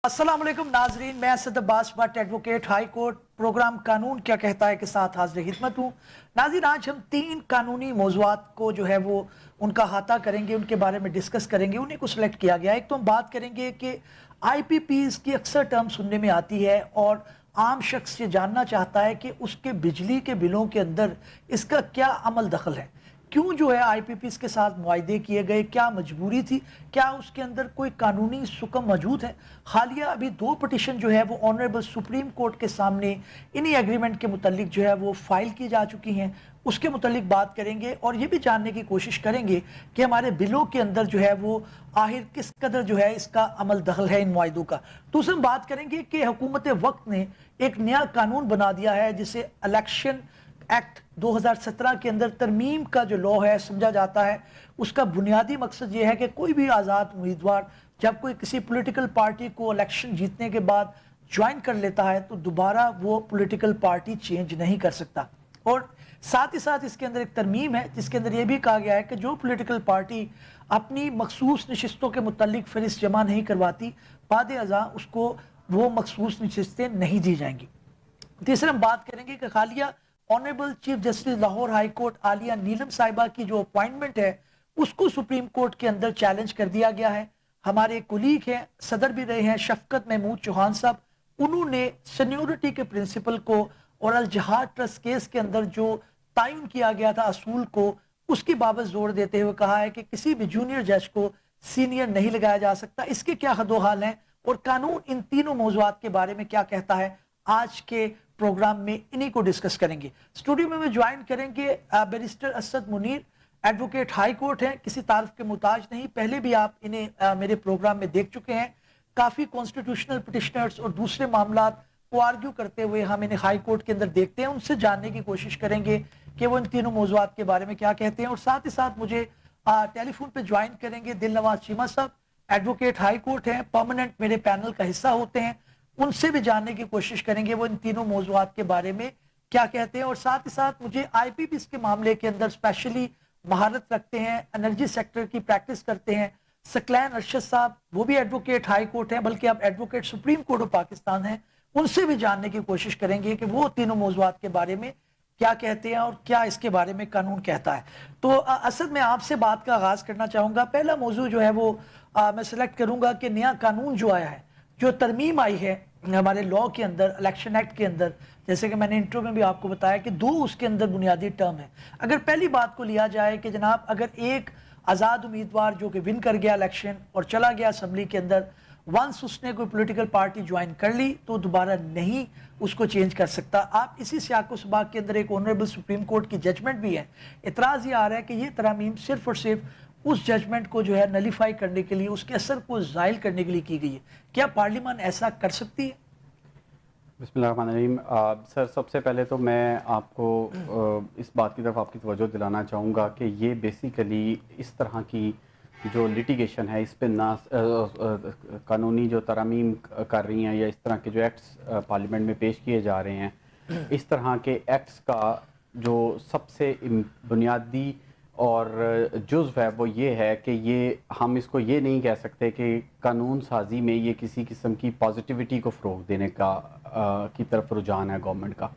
अस्सलाम वालेकुम नाजरीन, मैं Asad Abbas Bhatt advocate high court program कानून क्या कहता है के साथ हाजिर खिदमत हूँ। नाज़रीन, आज हम 3 कानूनी मौज़ूआत को जो है वो उनका अहाता करेंगे, उनके बारे में डिस्कस करेंगे। उन्हीं को सिलेक्ट किया गया है। एक तो हम बात करेंगे कि IPPs की अक्सर टर्म सुनने में आती है और आम शख्स ये जानना चाहता है कि उसके बिजली के बिलों के अंदर इसका क्या अमल दखल है, क्यों जो है IPPs के साथ मुआहदे किए गए, क्या मजबूरी थी, क्या उसके अंदर कोई कानूनी सुकम मौजूद है। हालिया अभी 2 पिटिशन जो है वो ऑनरेबल सुप्रीम कोर्ट के सामने इन्हीं एग्रीमेंट के मुतालिक जो है वो फाइल की जा चुकी हैं। उसके मुतालिक बात करेंगे और ये भी जानने की कोशिश करेंगे कि हमारे बिलों के अंदर जो है वो आखिर किस कदर जो है इसका अमल दखल है इन मुआहदों का। तो उसमें हम बात करेंगे कि हुकूमत वक्त ने एक नया कानून बना दिया है जिसे इलेक्शन एक्ट 2017 के अंदर तरमीम का जो लॉ है समझा जाता है। उसका बुनियादी मकसद ये है कि कोई भी आज़ाद उम्मीदवार जब कोई किसी पॉलिटिकल पार्टी को इलेक्शन जीतने के बाद ज्वाइन कर लेता है तो दोबारा वो पॉलिटिकल पार्टी चेंज नहीं कर सकता। और साथ ही साथ इसके अंदर एक तरमीम है जिसके अंदर यह भी कहा गया है कि जो पॉलिटिकल पार्टी अपनी मखसूस नशिस्तों के मुतालिक फहरिस्त जमा नहीं करवाती, बाद अज़ा उसको वो मखसूस नशिस्तें नहीं दी जाएंगी। तीसरा हम बात करेंगे कि हालिया honourable chief justice Lahore high court Aliya Neelam साहिबा की जो अपॉइंटमेंट है उसको सुप्रीम कोर्ट के अंदर चैलेंज कर दिया गया है। हमारे कुलीग हैं, सदर भी रहे हैं शफकत महमूद चौहान साहब, उन्होंने सीनियोरिटी के प्रिंसिपल को और अल जहाद ट्रस्ट केस के अंदर जो तयन किया गया था असूल को, उसकी बाबत जोर देते हुए कहा है कि किसी भी जूनियर जज को सीनियर नहीं लगाया जा सकता। इसके क्या हदोहाल हैं और कानून इन तीनों मौजूआत के बारे में क्या कहता है, आज के प्रोग्राम में इन्हीं को डिस्कस करेंगे। स्टूडियो में मैं ज्वाइन करेंगे barrister Asad Munir, advocate high court हैं, किसी तारीफ के मुताज नहीं। पहले भी आप इन्हें मेरे प्रोग्राम में देख चुके हैं। काफी कॉन्स्टिट्यूशनल पिटिशनर्स और दूसरे मामला को आर्ग्यू करते हुए हम इन्हें हाई कोर्ट के अंदर देखते हैं। उनसे जानने की कोशिश करेंगे कि वो इन तीनों मौजूआत के बारे में क्या कहते हैं। और साथ ही साथ मुझे टेलीफोन पे ज्वाइन करेंगे दिलनवाज चीमा साहब, एडवोकेट हाई कोर्ट हैं, परमानेंट मेरे पैनल का हिस्सा होते हैं। उनसे भी जानने की कोशिश करेंगे वो इन तीनों मौजूआत के बारे में क्या कहते हैं। और साथ ही साथ मुझे IPPs के मामले के अंदर स्पेशली महारत रखते हैं, एनर्जी सेक्टर की प्रैक्टिस करते हैं, सकलैन अरशद साहब, वो भी एडवोकेट हाई कोर्ट हैं, बल्कि अब advocate supreme court of Pakistan हैं। उनसे भी जानने की कोशिश करेंगे कि वो तीनों मौजूआत के बारे में क्या कहते हैं और क्या इसके बारे में कानून कहता है। तो असद, मैं आपसे बात का आगाज करना चाहूंगा। पहला मौजू जो है वो मैं सिलेक्ट करूंगा कि नया कानून जो आया है, जो तरमीम आई है हमारे लॉ के अंदर, इलेक्शन एक्ट के अंदर, जैसे कि मैंने इंट्रो में भी आपको बताया कि 2 उसके अंदर बुनियादी टर्म है। अगर पहली बात को लिया जाए कि जनाब अगर एक आज़ाद उम्मीदवार जो कि विन कर गया इलेक्शन और चला गया असम्बली के अंदर, वंस उसने कोई पॉलिटिकल पार्टी ज्वाइन कर ली तो दोबारा नहीं उसको चेंज कर सकता। आप इसी सियाको सबाक के अंदर एक ऑनरेबल सुप्रीम कोर्ट की जजमेंट भी है। इतराज़ ये आ रहा है कि ये तरमीम सिर्फ और सिर्फ उस जजमेंट को जो है नलीफाई करने के लिए, उसके असर को ज़ाइल करने के लिए की गई है। क्या पार्लियामान ऐसा कर सकती है? बिस्मिल्लाहिर्रहमानिर्रहीम। सर, सबसे पहले तो मैं आपको इस बात की तरफ आपकी तवज्जो दिलाना चाहूँगा कि ये बेसिकली इस तरह की जो लिटिगेशन है इस पे ना कानूनी जो तरमीम कर रही हैं या इस तरह के जो एक्ट्स पार्लियामेंट में पेश किए जा रहे हैं, इस तरह के एक्ट्स का जो सबसे बुनियादी और जुज़्व है वो ये है कि ये हम इसको ये नहीं कह सकते कि कानून साजी में ये किसी किस्म की पॉजिटिविटी को फ़रोग देने का की तरफ रुझान है गवर्नमेंट का।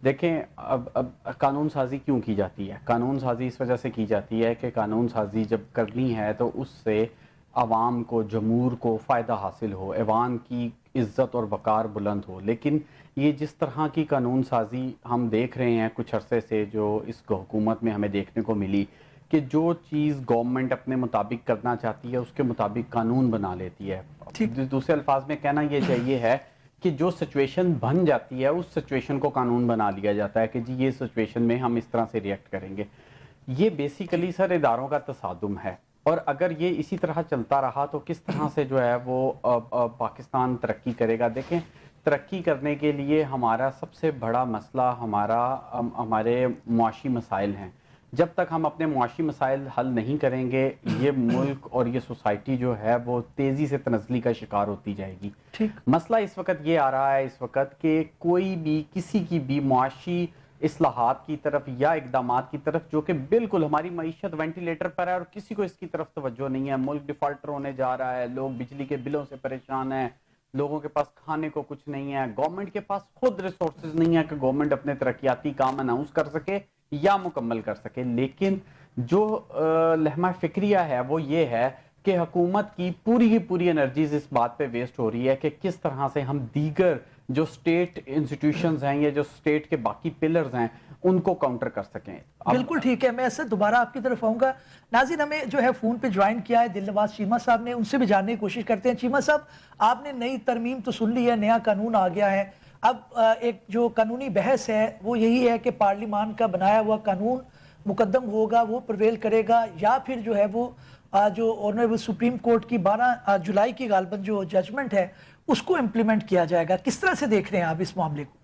देखें, अब कानून साजी क्यों की जाती है? कानून साजी इस वजह से की जाती है कि कानून साजी जब करनी है तो उससे आवाम को, जमूर को फ़ायदा हासिल हो, ऐवान की इज़्ज़त और वक़ार बुलंद हो। लेकिन ये जिस तरह की कानून साजी हम देख रहे हैं कुछ अरसे से, जो इस हुकूमत में हमें देखने को मिली कि जो चीज़ गवर्नमेंट अपने मुताबिक करना चाहती है उसके मुताबिक कानून बना लेती है। दूसरे अल्फाज में कहना ये चाहिए है कि जो सिचुएशन बन जाती है उस सिचुएशन को कानून बना लिया जाता है कि जी ये सिचुएशन में हम इस तरह से रिएक्ट करेंगे। ये बेसिकली सर इदारों का तसादुम है, और अगर ये इसी तरह चलता रहा तो किस तरह से जो है वो पाकिस्तान तरक्की करेगा। देखें, तरक्की करने के लिए हमारा सबसे बड़ा मसला हमारे मुआशी मसाइल हैं। जब तक हम अपने मुआशी मसाइल हल नहीं करेंगे, ये मुल्क और ये सोसाइटी जो है वो तेज़ी से तनज़ली का शिकार होती जाएगी। ठीक। मसला इस वक्त ये आ रहा है इस वक्त कि कोई भी किसी की भी मुआशी इस्लाहात की तरफ या इकदामात की तरफ, जो कि बिल्कुल हमारी मईशत वेंटिलेटर पर है और किसी को इसकी तरफ तवज्जो नहीं है। मुल्क डिफॉल्टर होने जा रहा है, लोग बिजली के बिलों से परेशान हैं, लोगों के पास खाने को कुछ नहीं है, गवर्नमेंट के पास खुद रिसोर्सेज नहीं है कि गवर्नमेंट अपने तरक्याती काम अनाउंस कर सके या मुकम्मल कर सके। लेकिन जो लहमा फिक्रिया है वो ये है कि हुकूमत की पूरी एनर्जीज इस बात पे वेस्ट हो रही है कि किस तरह से हम दीगर जो स्टेट इंस्टीट्यूशंस हैं या जो स्टेट के बाकी पिलर्स हैं उनको काउंटर कर सकें। बिल्कुल ठीक है, मैं ऐसे दोबारा आपकी तरफ आऊंगा। नाज़रीन, हमें जो है फोन पे ज्वाइन किया है दिलनवाज चीमा साहब ने, उनसे भी जानने की कोशिश करते हैं। चीमा साहब, आपने नई तरमीम तो सुन ली है, नया कानून आ गया है। अब एक जो कानूनी बहस है वो यही है कि पार्लियामान का बनाया हुआ कानून मुकद्दम होगा, वो प्रवेल करेगा, या फिर जो है वो जो ऑनरेबल सुप्रीम कोर्ट की 12 जुलाई की गालबन जो जजमेंट है उसको इम्प्लीमेंट किया जाएगा। किस तरह से देख रहे हैं आप इस मामले को?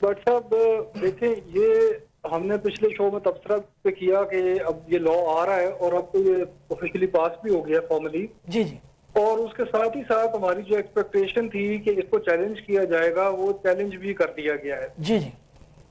भट्ट साहब देखें, ये हमने पिछले शो में तबसरा पे किया कि अब ये लॉ आ रहा है और अब तो ये ऑफिशियली पास भी हो गया फॉर्मली। जी जी। और उसके साथ ही साथ हमारी जो एक्सपेक्टेशन थी कि इसको चैलेंज किया जाएगा, वो चैलेंज भी कर दिया गया है जी जी।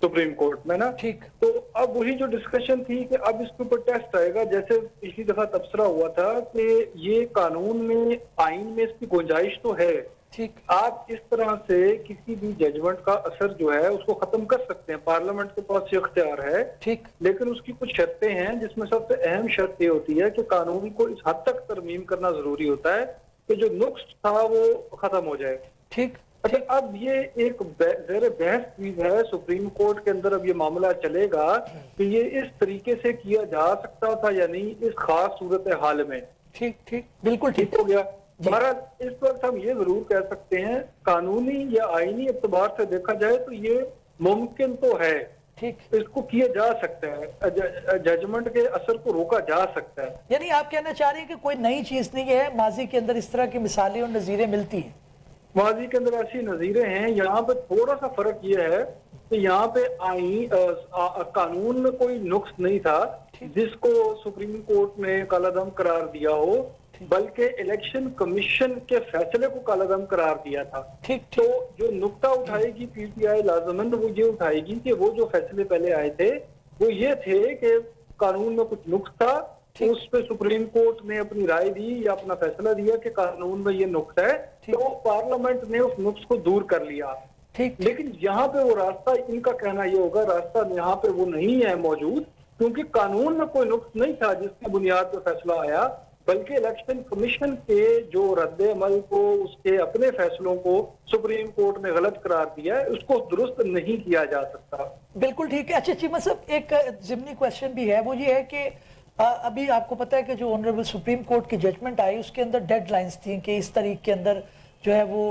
सुप्रीम कोर्ट में ना। ठीक। तो अब वही जो डिस्कशन थी कि अब इसके ऊपर टेस्ट आएगा, जैसे पिछली दफा तबसरा हुआ था कि ये कानून में, आइन में इसकी गुंजाइश तो है। ठीक। आप इस तरह से किसी भी जजमेंट का असर जो है उसको खत्म कर सकते हैं, पार्लियामेंट के पास ये इख्तियार है। ठीक। लेकिन उसकी कुछ शर्तें हैं, जिसमें सबसे अहम शर्त ये होती है कि कानून को इस हद तक तरमीम करना जरूरी होता है कि जो नुक्स था वो खत्म हो जाए। ठीक। अच्छा, अब ये एक ज़ेर बहस चीज है सुप्रीम कोर्ट के अंदर। अब ये मामला चलेगा कि ये इस तरीके से किया जा सकता था या नहीं इस खास सूरत हाल में। ठीक। ठीक, बिल्कुल ठीक हो गया। भारत इस वक्त हम ये जरूर कह सकते हैं, कानूनी या आईनी एतबार से देखा जाए तो ये मुमकिन तो है। ठीक। इसको किया जा सकता है, जजमेंट के असर को रोका जा सकता है। यानी आप कहना चाह रहे हैं कि कोई नई चीज नहीं है, माजी के अंदर इस तरह की मिसालें और नजीरें मिलती हैं। माजी के अंदर ऐसी नजीरें हैं। यहाँ पे थोड़ा सा फर्क ये है कि यहाँ पे कानून में कोई नुक्स नहीं था जिसको सुप्रीम कोर्ट ने कालादम करार दिया हो, बल्कि इलेक्शन कमीशन के फैसले को कालादम करार दिया था। ठीक। तो जो नुक्ता उठाएगी पीटीआई लाजमन वो ये उठाएगी कि वो जो फैसले पहले आए थे वो ये थे कि कानून में कुछ नुक्स था, उस पे सुप्रीम कोर्ट ने अपनी राय दी या अपना फैसला दिया कि कानून में ये नुक्स है, तो पार्लियामेंट ने उस नुक्स को दूर कर लिया। ठीक। लेकिन यहाँ पे वो रास्ता, इनका कहना ये होगा, रास्ता यहाँ पे वो नहीं है मौजूद, क्योंकि कानून में कोई नुक्स नहीं था जिसकी बुनियाद पर फैसला आया, बल्कि इलेक्शन कमीशन के जो रद्द अमल को, उसके अपने फैसलों को सुप्रीम कोर्ट ने गलत करार दिया है, उसको दुरुस्त नहीं किया जा सकता। बिल्कुल ठीक है। अच्छा चीमा साहब, एक जिमनी क्वेश्चन भी है, वो ये है कि अभी आपको पता है कि जो ऑनरेबल सुप्रीम कोर्ट की जजमेंट आई उसके अंदर डेडलाइंस थी कि इस तारीख के अंदर जो है वो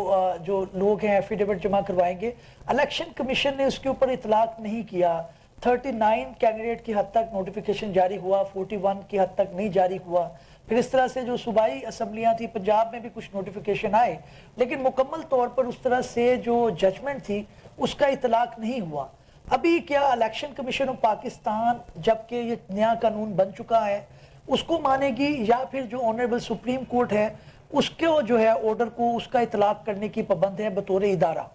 जो लोग हैं एफिडेविट जमा करवाएंगे। इलेक्शन कमीशन ने उसके ऊपर इतलाक नहीं किया। 39 कैंडिडेट की हद तक नोटिफिकेशन जारी हुआ, 41 की हद तक नहीं जारी हुआ। फिर इस तरह से जो सूबाई असम्बलियाँ थी, पंजाब में भी कुछ नोटिफिकेशन आए, लेकिन मुकम्मल तौर पर उस तरह से जो जजमेंट थी उसका इतलाक नहीं हुआ। अभी क्या इलेक्शन कमीशन ऑफ पाकिस्तान, जबकि ये नया कानून बन चुका है, उसको मानेगी या फिर जो ऑनरेबल सुप्रीम कोर्ट है उसके जो है ऑर्डर को, उसका इतलाक करने की पाबंद है बतौर इदारा?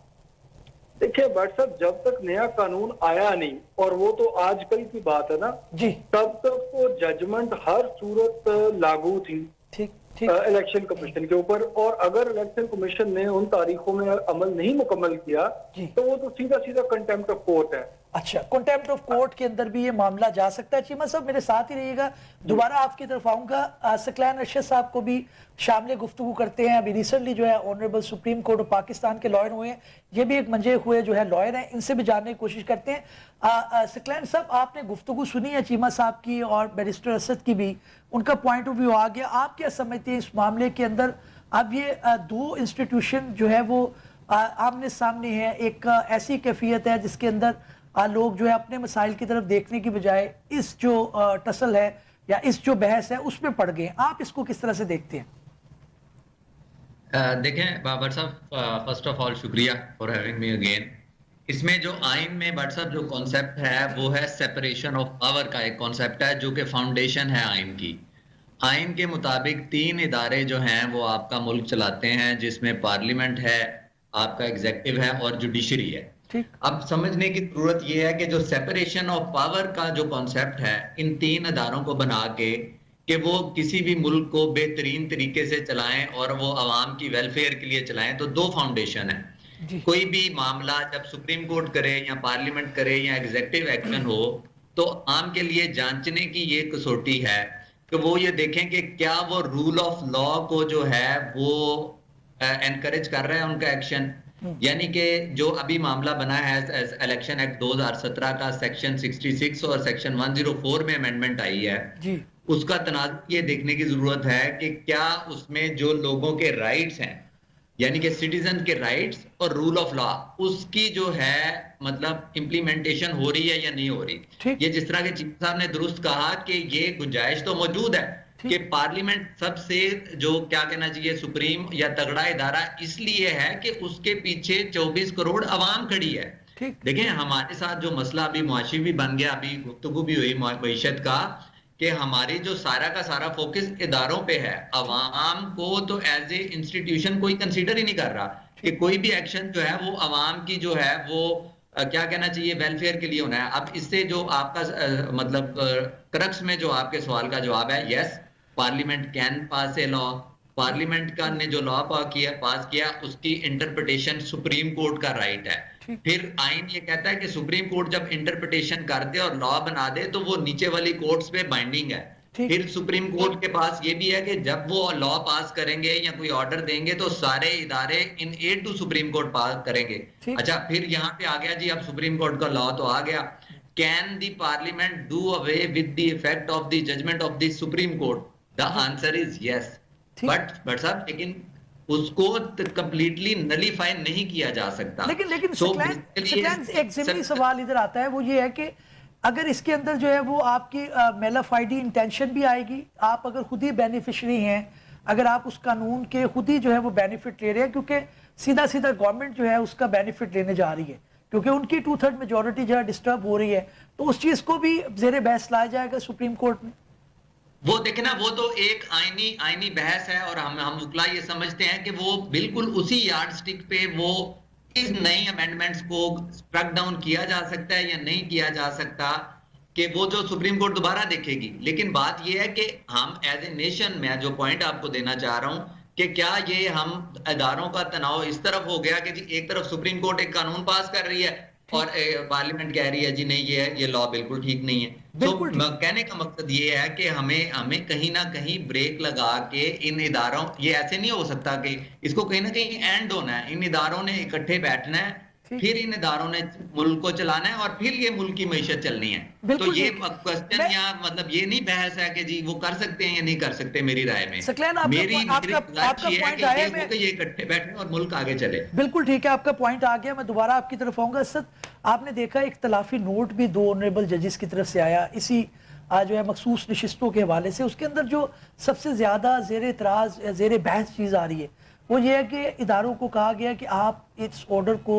देखिए भट्ट साहब, जब तक नया कानून आया नहीं, और वो तो आजकल की बात है ना जी, तब तक तो जजमेंट हर सूरत लागू थी। ठीक। ठीक। इलेक्शन कमीशन के ऊपर। और अगर इलेक्शन कमीशन ने उन तारीखों में अमल नहीं मुकम्मल किया तो वो तो सीधा सीधा कंटेम्प्ट ऑफ कोर्ट है। अच्छा, कंटेम्प्ट ऑफ कोर्ट के अंदर भी ये मामला जा सकता है। चीमा साहब मेरे साथ ही रहिएगा, दोबारा आपकी तरफ आऊंगा। सकलैन अरशद साहब को भी शामिल गुफ्तगू करते हैं। अभी रिसेंटली जो है honourable supreme court of Pakistan के लॉयर हुए हैं, ये भी एक मंजे हुए जो है लॉयर हैं, इनसे भी जानने की कोशिश करते हैं। सकलैन साहब, आपने गुफ्तगू सुनी है चीमा साहब की और बैरिस्टर असद की भी, उनका पॉइंट ऑफ व्यू आ गया। आप क्या समझते हैं इस मामले के अंदर? अब ये दो इंस्टीट्यूशन जो है वो आमने सामने है, एक ऐसी कैफियत है जिसके अंदर लोग जो है अपने मसाइल की तरफ देखने की बजाय इस जो टसल है या इस जो बहस है उसमें पड़ गए। आप इसको किस तरह से देखते हैं? देखें बाबर साहब, फर्स्ट ऑफ ऑल शुक्रिया फॉर हैविंग मी अगेन। इसमें जो आइन में बाबर साहब जो कॉन्सेप्ट है वो है सेपरेशन ऑफ पावर का एक कॉन्सेप्ट है जो कि फाउंडेशन है आइन की। आइन के मुताबिक 3 इदारे जो हैं वो आपका मुल्क चलाते हैं, जिसमें पार्लियामेंट है, आपका एग्जेक्टिव है और जुडिशरी है। अब समझने की जरूरत यह है कि जो सेपरेशन ऑफ पावर का जो कॉन्सेप्ट है, इन 3 इदारों को बना के कि वो किसी भी मुल्क को बेहतरीन तरीके से चलाएं और वो आवाम की वेलफेयर के लिए चलाएं, तो दो फाउंडेशन है। जी कोई भी मामला जब सुप्रीम कोर्ट करे या पार्लियामेंट करे या एग्जीक्यूटिव एक्शन हो, तो आम के लिए जांचने की ये कसौटी है कि वो ये देखें कि क्या वो रूल ऑफ लॉ को जो है वो एनकरेज कर रहा है उनका एक्शन। यानी कि जो अभी मामला बना है इलेक्शन एक्ट 2017 का सेक्शन 66 और सेक्शन 104 में अमेंडमेंट आई है, जी उसका तनाजुर ये देखने की जरूरत है कि क्या उसमें जो लोगों के राइट्स हैं, यानी कि सिटीजन के राइट्स और रूल ऑफ लॉ, उसकी जो है मतलब इम्प्लीमेंटेशन हो रही है या नहीं हो रही। ठीक ये जिस तरह के चीफ साहब ने दुरुस्त कहा कि ये गुंजाइश तो मौजूद है ठीक। कि पार्लियामेंट सबसे जो क्या कहना चाहिए सुप्रीम या तगड़ा इदारा इसलिए है कि उसके पीछे 24 करोड़ अवाम खड़ी है। ठीक देखें हमारे साथ जो मसला अभी मुआशी भी बन गया, अभी गुफ्तगू भी हुई मईशत का, कि हमारी जो सारा का सारा फोकस इदारों पे है, अवाम को तो एज ए इंस्टीट्यूशन कोई कंसीडर ही नहीं कर रहा कि कोई भी एक्शन जो है वो अवाम की जो है वो क्या कहना चाहिए वेलफेयर के लिए होना है। अब इससे जो आपका मतलब क्रक्स में जो आपके सवाल का जवाब है, yes parliament can pass a law. Parliament का ने जो लॉ पास किया उसकी इंटरप्रिटेशन सुप्रीम कोर्ट का राइट है। ठीक। फिर आइन ये कहता है कि सुप्रीम कोर्ट जब इंटरप्रिटेशन कर दे और लॉ बना दे तो वो नीचे वाली कोर्ट्स पे बाइंडिंग है। ठीक। फिर सुप्रीम कोर्ट के पास ये भी है कि जब वो लॉ पास करेंगे या कोई ऑर्डर देंगे तो सारे इदारे in aid to supreme court पास करेंगे। ठीक। अच्छा, फिर यहाँ पे आ गया जी, अब सुप्रीम कोर्ट का लॉ तो आ गया, can the parliament do away with the effect of the judgment of the supreme court? The answer is yes. ठीक। बट साहब लेकिन उसको कंप्लीटली नलीफाई नहीं किया जा सकता। लेकिन So, सकलैन basically एक ज़िमनी सवाल इधर आता है, वो ये है कि अगर इसके अंदर जो है वो आपकी मेलाफाइडी इंटेंशन भी आएगी, आप अगर खुद ही बेनिफिशरी हैं, अगर आप उस कानून के खुद ही जो है वो बेनिफिट ले रहे हैं, क्योंकि सीधा सीधा गवर्नमेंट जो है उसका बेनिफिट लेने जा रही है, क्योंकि उनकी 2/3 मेजोरिटी जो है डिस्टर्ब हो रही है, तो उस चीज़ को भी जेर बहस लाया जाएगा सुप्रीम कोर्ट में। वो देखे ना, वो तो एक आईनी बहस है और हम वकला ये समझते हैं कि वो बिल्कुल उसी यार्ड स्टिक पे वो इस नई अमेंडमेंट्स को स्ट्रक डाउन किया जा सकता है या नहीं किया जा सकता, कि वो जो सुप्रीम कोर्ट दोबारा देखेगी। लेकिन बात ये है कि हम एज ए नेशन, मैं जो पॉइंट आपको देना चाह रहा हूं कि क्या ये हम इदारों का तनाव इस तरफ हो गया कि जी एक तरफ सुप्रीम कोर्ट एक कानून पास कर रही है और पार्लियामेंट कह रही है जी नहीं ये लॉ बिल्कुल ठीक नहीं है। तो कहने का मकसद ये है कि हमें कहीं ना कहीं ब्रेक लगा के इन इदारों, ये ऐसे नहीं हो सकता कि इसको कहीं ना कहीं एंड होना है, इन इदारों ने इकट्ठे बैठना है, फिर इन इदारों ने मुल्क को चलाना है और फिर ये मुल्क की मईशत चलनी है। तो ये क्वेश्चन या मतलब ये नहीं बहस है कि जी वो कर सकते हैं या नहीं कर सकते। मेरी राय में मेरी ये इकट्ठे बैठे और मुल्क आगे चले। बिल्कुल ठीक है, आपका पॉइंट आ गया। मैं दोबारा आपकी तरफ आऊंगा। असद, आपने देखा इख्तलाफी नोट भी 2 ऑनरेबल जजेस की तरफ से आया इसी जो है मखसूस नशिस्तों के हवाले से। उसके अंदर जो सबसे ज्यादा जेर इतराज या जेर बहस चीज आ रही है वो ये है कि इदारों को कहा गया कि आप इस ऑर्डर को,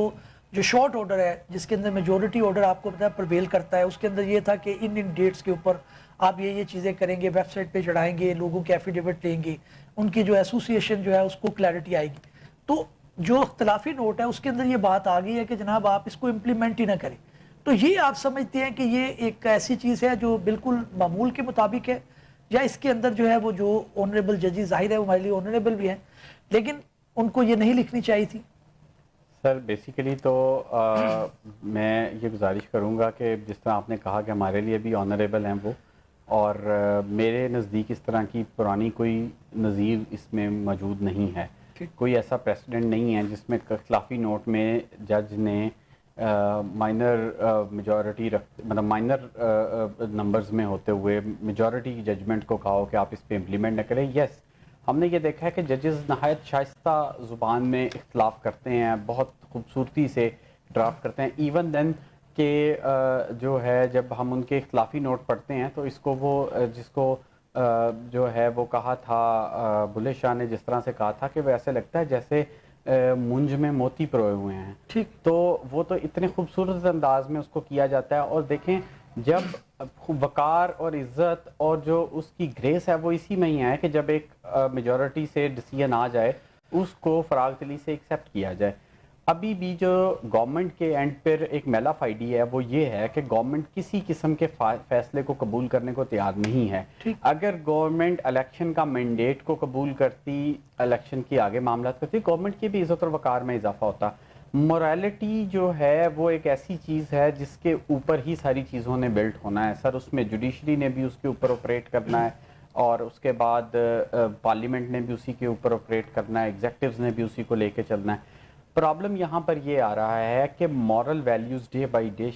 जो शॉर्ट ऑर्डर है जिसके अंदर मेजोरिटी ऑर्डर आपको पता है प्रवेल करता है, उसके अंदर ये था कि इन डेट्स के ऊपर आप ये चीज़ें करेंगे, वेबसाइट पे चढ़ाएंगे, लोगों के एफिडेविट लेंगे, उनकी जो एसोसिएशन जो है उसको क्लैरिटी आएगी। तो जो इख्तलाफी नोट है उसके अंदर ये बात आ गई है कि जनाब आप इसको इम्प्लीमेंट ही ना करें। तो ये आप समझते हैं कि ये एक ऐसी चीज़ है जो बिल्कुल मामूल के मुताबिक है, या इसके अंदर जो है वो जो ऑनरेबल जजेस, जाहिर है वो हमारे लिए ऑनरेबल भी हैं, लेकिन उनको ये नहीं लिखनी चाहिए थी? सर बेसिकली तो मैं ये गुजारिश करूँगा कि जिस तरह आपने कहा कि हमारे लिए भी ऑनरेबल हैं वो, और मेरे नज़दीक इस तरह की पुरानी कोई नज़ीर इसमें मौजूद नहीं है। कोई ऐसा प्रेसिडेंट नहीं है जिसमें इख्तलाफी नोट में जज ने माइनर मेजॉरिटी मतलब माइनर नंबर्स में होते हुए मेजॉरिटी की जजमेंट को कहा हो कि आप इस पर इम्प्लीमेंट न करें। यस, हमने ये देखा है कि जजेस नहायत शाइस्ता ज़ुबान में इख्तलाफ करते हैं, बहुत खूबसूरती से ड्राफ्ट करते हैं। इवन देन के जो है जब हम उनके इख्तलाफी नोट पढ़ते हैं तो इसको वो जिसको जो है वो कहा था बुल्ले शाह ने जिस तरह से कहा था कि वो ऐसे लगता है जैसे मुंज में मोती परोए हुए हैं। ठीक। तो वो तो इतने खूबसूरत अंदाज में उसको किया जाता है। और देखें जब वकार और इज़्ज़त और जो उसकी ग्रेस है वो इसी में ही है कि जब एक मेजॉरिटी से डिसीजन आ जाए उसको फराग दिली से एक्सेप्ट किया जाए। अभी भी जो गवर्नमेंट के एंड पर एक मेल ऑफ आईडी है वो ये है कि गवर्नमेंट किसी किस्म के फैसले को कबूल करने को तैयार नहीं है। अगर गवर्नमेंट इलेक्शन का मैंडेट को कबूल करती, इलेक्शन की आगे मामला करती, गवर्नमेंट की भी इज्जत और वकार में इजाफा होता। मोरालिटी जो है वो एक ऐसी चीज़ है जिसके ऊपर ही सारी चीज़ों ने बिल्ट होना है सर। उसमें जुडिशरी ने भी उसके ऊपर ऑपरेट करना है और उसके बाद पार्लियामेंट ने भी उसी के ऊपर ऑपरेट करना है, एग्जेक्टिव्स ने भी उसी को लेके चलना है। प्रॉब्लम यहाँ पर ये आ रहा है कि moral values day by day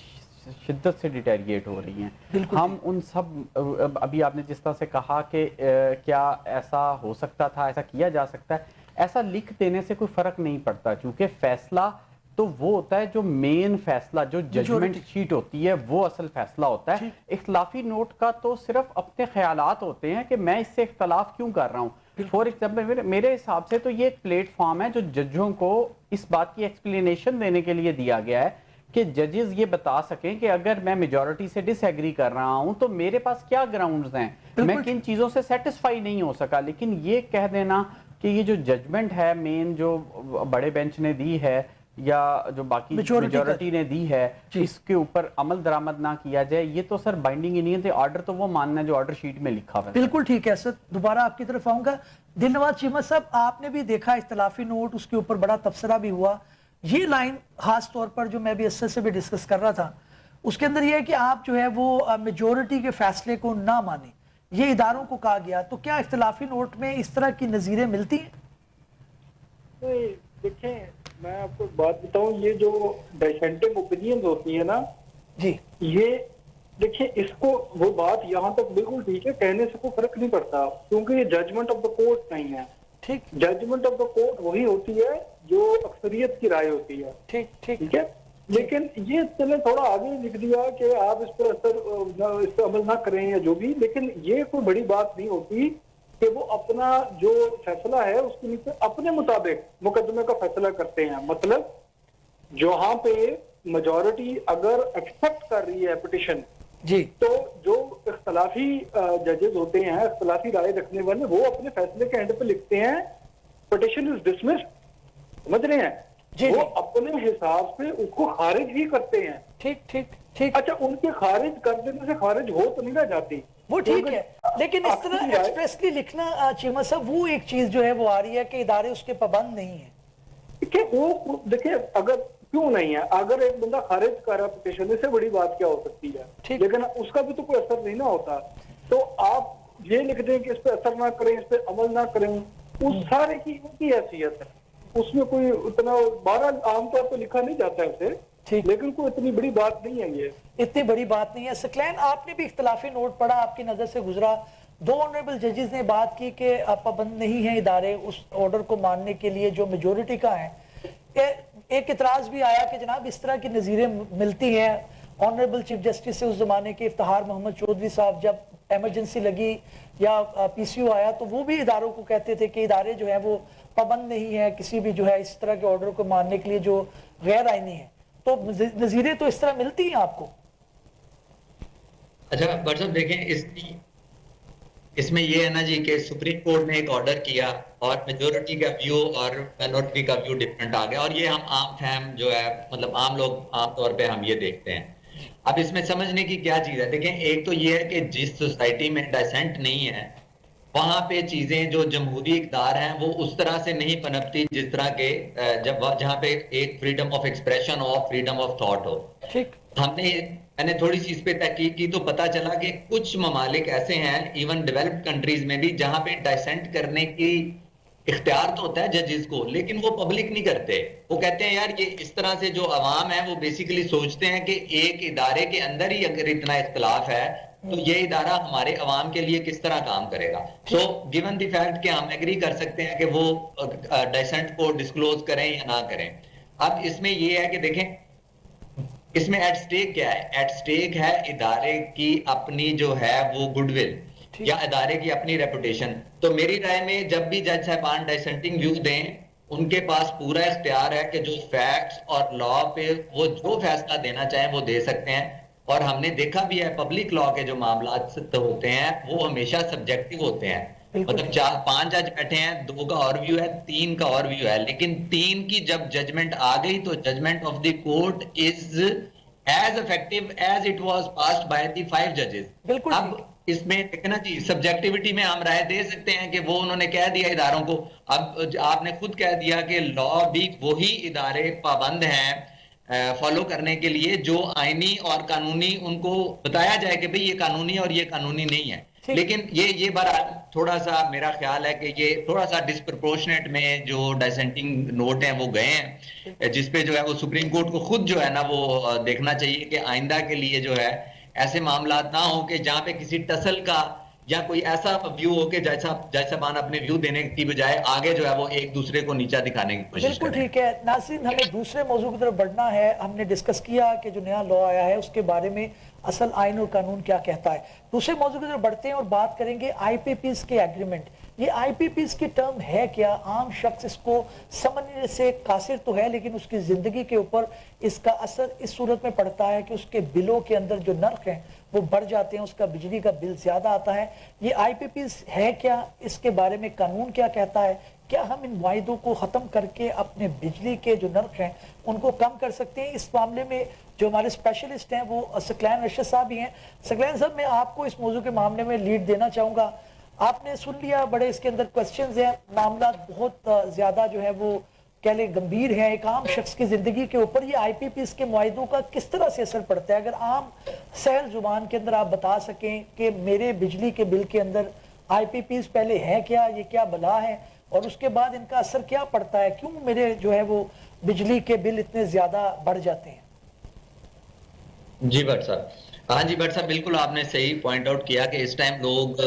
शिद्दत से डिटेरिएट हो रही हैं। हम उन सब, अभी आपने जिस तरह से कहा कि क्या ऐसा हो सकता था, ऐसा किया जा सकता है, ऐसा लिख देने से कोई फ़र्क नहीं पड़ता, क्योंकि फैसला तो वो होता है जो मेन फैसला, जो जजमेंट शीट होती है वो असल फैसला होता है। इख्तलाफी नोट का तो सिर्फ अपने ख्यालात होते हैं कि मैं इससे इख्तलाफ क्यों कर रहा हूँ। फॉर एग्जाम्पल मेरे हिसाब से तो ये एक प्लेटफॉर्म है जो जजों को इस बात की एक्सप्लेनेशन देने के लिए दिया गया है कि जजेस ये बता सकें कि अगर मैं मेजॉरिटी से डिसएग्री कर रहा हूं तो मेरे पास क्या ग्राउंड्स हैं, मैं किन चीज़ों से सेटिस्फाई नहीं हो सका। लेकिन ये कह देना कि ये जो जजमेंट है मेन जो बड़े बेंच ने दी है या जो बाकी मेजॉरिटी ने दी है, इसके ऊपर अमल दरामद ना किया जाए, ये तो सर बाइंडिंग ही नहीं है। ऑर्डर तो वो मानना है जो ऑर्डर शीट में लिखा हुआ है। बिल्कुल ठीक है सर, दोबारा आपकी तरफ आऊंगा। दिलनवाज चीमा साहब, आपने भी देखा इख्तलाफी नोट, उसके ऊपर बड़ा तबसरा भी हुआ। ये लाइन खास तौर पर जो मैं भी इससे से भी डिस्कस कर रहा था, उसके अंदर ये है कि आप जो है वो मेजोरिटी के फैसले को ना माने, ये इदारों को कहा गया। तो क्या इख्तलाफी नोट में इस तरह की नज़ीरें मिलती हैं? देखें, मैं आपको बात बताऊं, ये जो डिसेंटिंग ओपिनियन होती है ना जी, ये देखिए, इसको वो बात यहाँ तक बिल्कुल ठीक है, कहने से कोई फर्क नहीं पड़ता, क्योंकि ये जजमेंट ऑफ द कोर्ट नहीं है। ठीक, जजमेंट ऑफ द कोर्ट वही होती है जो अक्सरियत की राय होती है। ठीक ठीक ठीक है, लेकिन ये चले थोड़ा आगे लिख दिया कि आप इस पर असर इस पर अमल ना करें या जो भी, लेकिन ये कोई बड़ी बात नहीं होती कि वो अपना जो फैसला है उसके नीचे अपने मुताबिक मुकदमे का फैसला करते हैं। मतलब जहां पे मेजॉरिटी अगर एक्सेप्ट कर रही है पिटिशन जी, तो जो इख्तलाफी जजेस होते हैं, इख्तलाफी राय रखने वाले, वो अपने फैसले के एंड पे लिखते हैं पिटिशन इज डिसमिस्ड, समझ रहे हैं जी, वो जी। अपने हिसाब से उसको खारिज ही करते हैं। ठीक ठीक ठीक, अच्छा, उनके खारिज कर देने से खारिज हो तो नहीं रह जाती वो ठीक है, लेकिन इस तरह एक्सप्रेसली लिखना चीमा साहब, वो एक चीज जो है वो आ रही है कि इदारे उसके पाबंद नहीं है। कि वो देखिए, अगर क्यों नहीं है, अगर एक बंदा खारिज कर रहा है पिटिशन, इससे बड़ी बात क्या हो सकती है, लेकिन उसका भी तो कोई असर नहीं ना होता। तो आप ये लिख दें कि इस पे असर ना करें, इस पे अमल ना करें, उस सारे की उनकी हैसियत है, उसमें कोई उतना 12 आमतौर पर लिखा नहीं जाता है उसे, लेकिन कोई इतनी बड़ी बात नहीं है, ये इतनी बड़ी बात नहीं है। सकलैन, आपने भी इख्तलाफी नोट पढ़ा, आपकी नजर से गुजरा, 2 ऑनरेबल जजेस ने बात की कि पाबंद नहीं है इदारे उस ऑर्डर को मानने के लिए जो मेजोरिटी का है। एक इतराज भी आया कि जनाब इस तरह की नज़ीरें मिलती हैं। ऑनरेबल चीफ जस्टिस से उस जमाने के इफ्तिखार मोहम्मद चौधरी साहब, जब एमरजेंसी लगी या पीसीओ आया, तो वो भी इदारों को कहते थे कि इदारे जो है वो पाबंद नहीं है किसी भी जो है इस तरह के ऑर्डर को मानने के लिए जो गैर आईनी है। तो नज़ीरें तो इस तरह मिलती हैं आपको? अच्छा बट साहब देखें, इसमें ये है ना जी कि सुप्रीम कोर्ट ने एक ऑर्डर किया और मेजोरिटी का व्यू और माइनॉरिटी का व्यू डिफरेंट आ गया, और ये हम आम फैम जो है, मतलब आम लोग आम तौर पे हम ये देखते हैं। अब इसमें समझने की क्या चीज है, देखें एक तो ये है कि जिस सोसाइटी में डिसेंट नहीं है वहां पे चीजें जो जमहूरी इक़्तिदार हैं वो उस तरह से नहीं पनपती जिस तरह के जहां पे एक फ्रीडम ऑफ एक्सप्रेशन और फ्रीडम ऑफ थॉट हो। ठीक, मैंने थोड़ी सी इस पे तहकीक की तो पता चला कि कुछ ममालिक ऐसे हैं इवन डेवलप्ड कंट्रीज में भी जहां पे डिसेंट करने की इख्तियार तो होता है जजेस को, लेकिन वो पब्लिक नहीं करते। वो कहते हैं यार ये इस तरह से जो अवाम है वो बेसिकली सोचते हैं कि एक इदारे के अंदर ही अगर इतना इख्तिलाफ है तो ये इदारा हमारे अवाम के लिए किस तरह काम करेगा। सो गिवन द फैक्ट कि हम एग्री कर सकते हैं कि वो डिसेंट को डिस्क्लोज करें या ना करें। अब इसमें ये है कि देखें इसमें एट स्टेक क्या है, एट स्टेक है इदारे की अपनी जो है वो गुडविल या इदारे की अपनी रेपुटेशन। तो मेरी राय में जब भी जज साहबान डिसेंटिंग व्यू दें, उनके पास पूरा इख्तियार है कि जो फैक्ट्स और लॉ पे वो जो फैसला देना चाहें वो दे सकते हैं। और हमने देखा भी है पब्लिक लॉ के जो मामला होते हैं वो हमेशा सब्जेक्टिव होते हैं, बिल्कुल मतलब ठीक। चार पांच जज बैठे हैं, दो का और व्यू है, तीन का और व्यू है, लेकिन तीन की जब जजमेंट आ गई तो judgment of the court is as effective as it was passed by the five जजेस। बिल्कुल अब ठीक। इसमें देखना जी सब्जेक्टिविटी में हम राय दे सकते हैं कि वो उन्होंने कह दिया इदारों को। अब आपने खुद कह दिया कि लॉ भी वही इदारे पाबंद हैं फॉलो करने के लिए जो आईनी और कानूनी उनको बताया जाए कि भाई ये कानूनी और ये कानूनी नहीं है। ठीक। लेकिन ये बार थोड़ा सा मेरा ख्याल है कि ये थोड़ा सा डिस्प्रपोर्शनेट में जो डाइसेंटिंग नोट हैं वो गए हैं, जिसपे जो है वो सुप्रीम कोर्ट को खुद जो है ना वो देखना चाहिए कि आइंदा के लिए जो है ऐसे मामला ना हो कि जहां पे किसी टसल का या कोई ऐसा व्यू हो कि जैसा जैसा मान अपने व्यू देने की बजाय आगे जो है वो एक दूसरे को नीचा दिखाने की कोशिश बिल्कुल करें। ठीक है नाज़रीन, हमें दूसरे मौजू की तरफ बढ़ना है। हमने डिस्कस किया कि जो नया लॉ आया है उसके बारे में असल आइन और कानून क्या कहता है। दूसरे मौजू की तरफ बढ़ते हैं और बात करेंगे आईपीपीस के एग्रीमेंट। ये आईपीपीस की टर्म है क्या? आम शख्स इसको समझने से कासिर तो है, लेकिन उसकी जिंदगी के ऊपर इसका असर इस सूरत में पड़ता है कि उसके बिलों के अंदर जो नर्क हैं वो बढ़ जाते हैं, उसका बिजली का बिल ज्यादा आता है। ये आईपीपीस है क्या? इसके बारे में कानून क्या कहता है? क्या हम इन वायदों को खत्म करके अपने बिजली के जो नर्क हैं उनको कम कर सकते हैं? इस मामले में जो हमारे स्पेशलिस्ट हैं वो सकलैन रशीद साहब भी हैं। सकलैन साहब, मैं आपको इस मौजू के मामले में लीड देना चाहूंगा। आपने सुन लिया, बड़े इसके अंदर क्वेश्चंस हैं, मामला बहुत ज्यादा जो है वो कह ले गंभीर है। एक आम शख्स की जिंदगी के ऊपर ये आईपीपीस के मुआहिदों का किस तरह से असर पड़ता है? अगर आम सहल जुबान के अंदर आप बता सकें कि मेरे बिजली के बिल के अंदर आईपीपीस पहले है क्या, ये क्या बला है, और उसके बाद इनका असर क्या पड़ता है, क्यों मेरे जो है वो बिजली के बिल इतने ज्यादा बढ़ जाते हैं? जी भट्ट साहब, हाँ जी भट्ट साहब, बिल्कुल आपने सही पॉइंट आउट किया कि इस टाइम लोग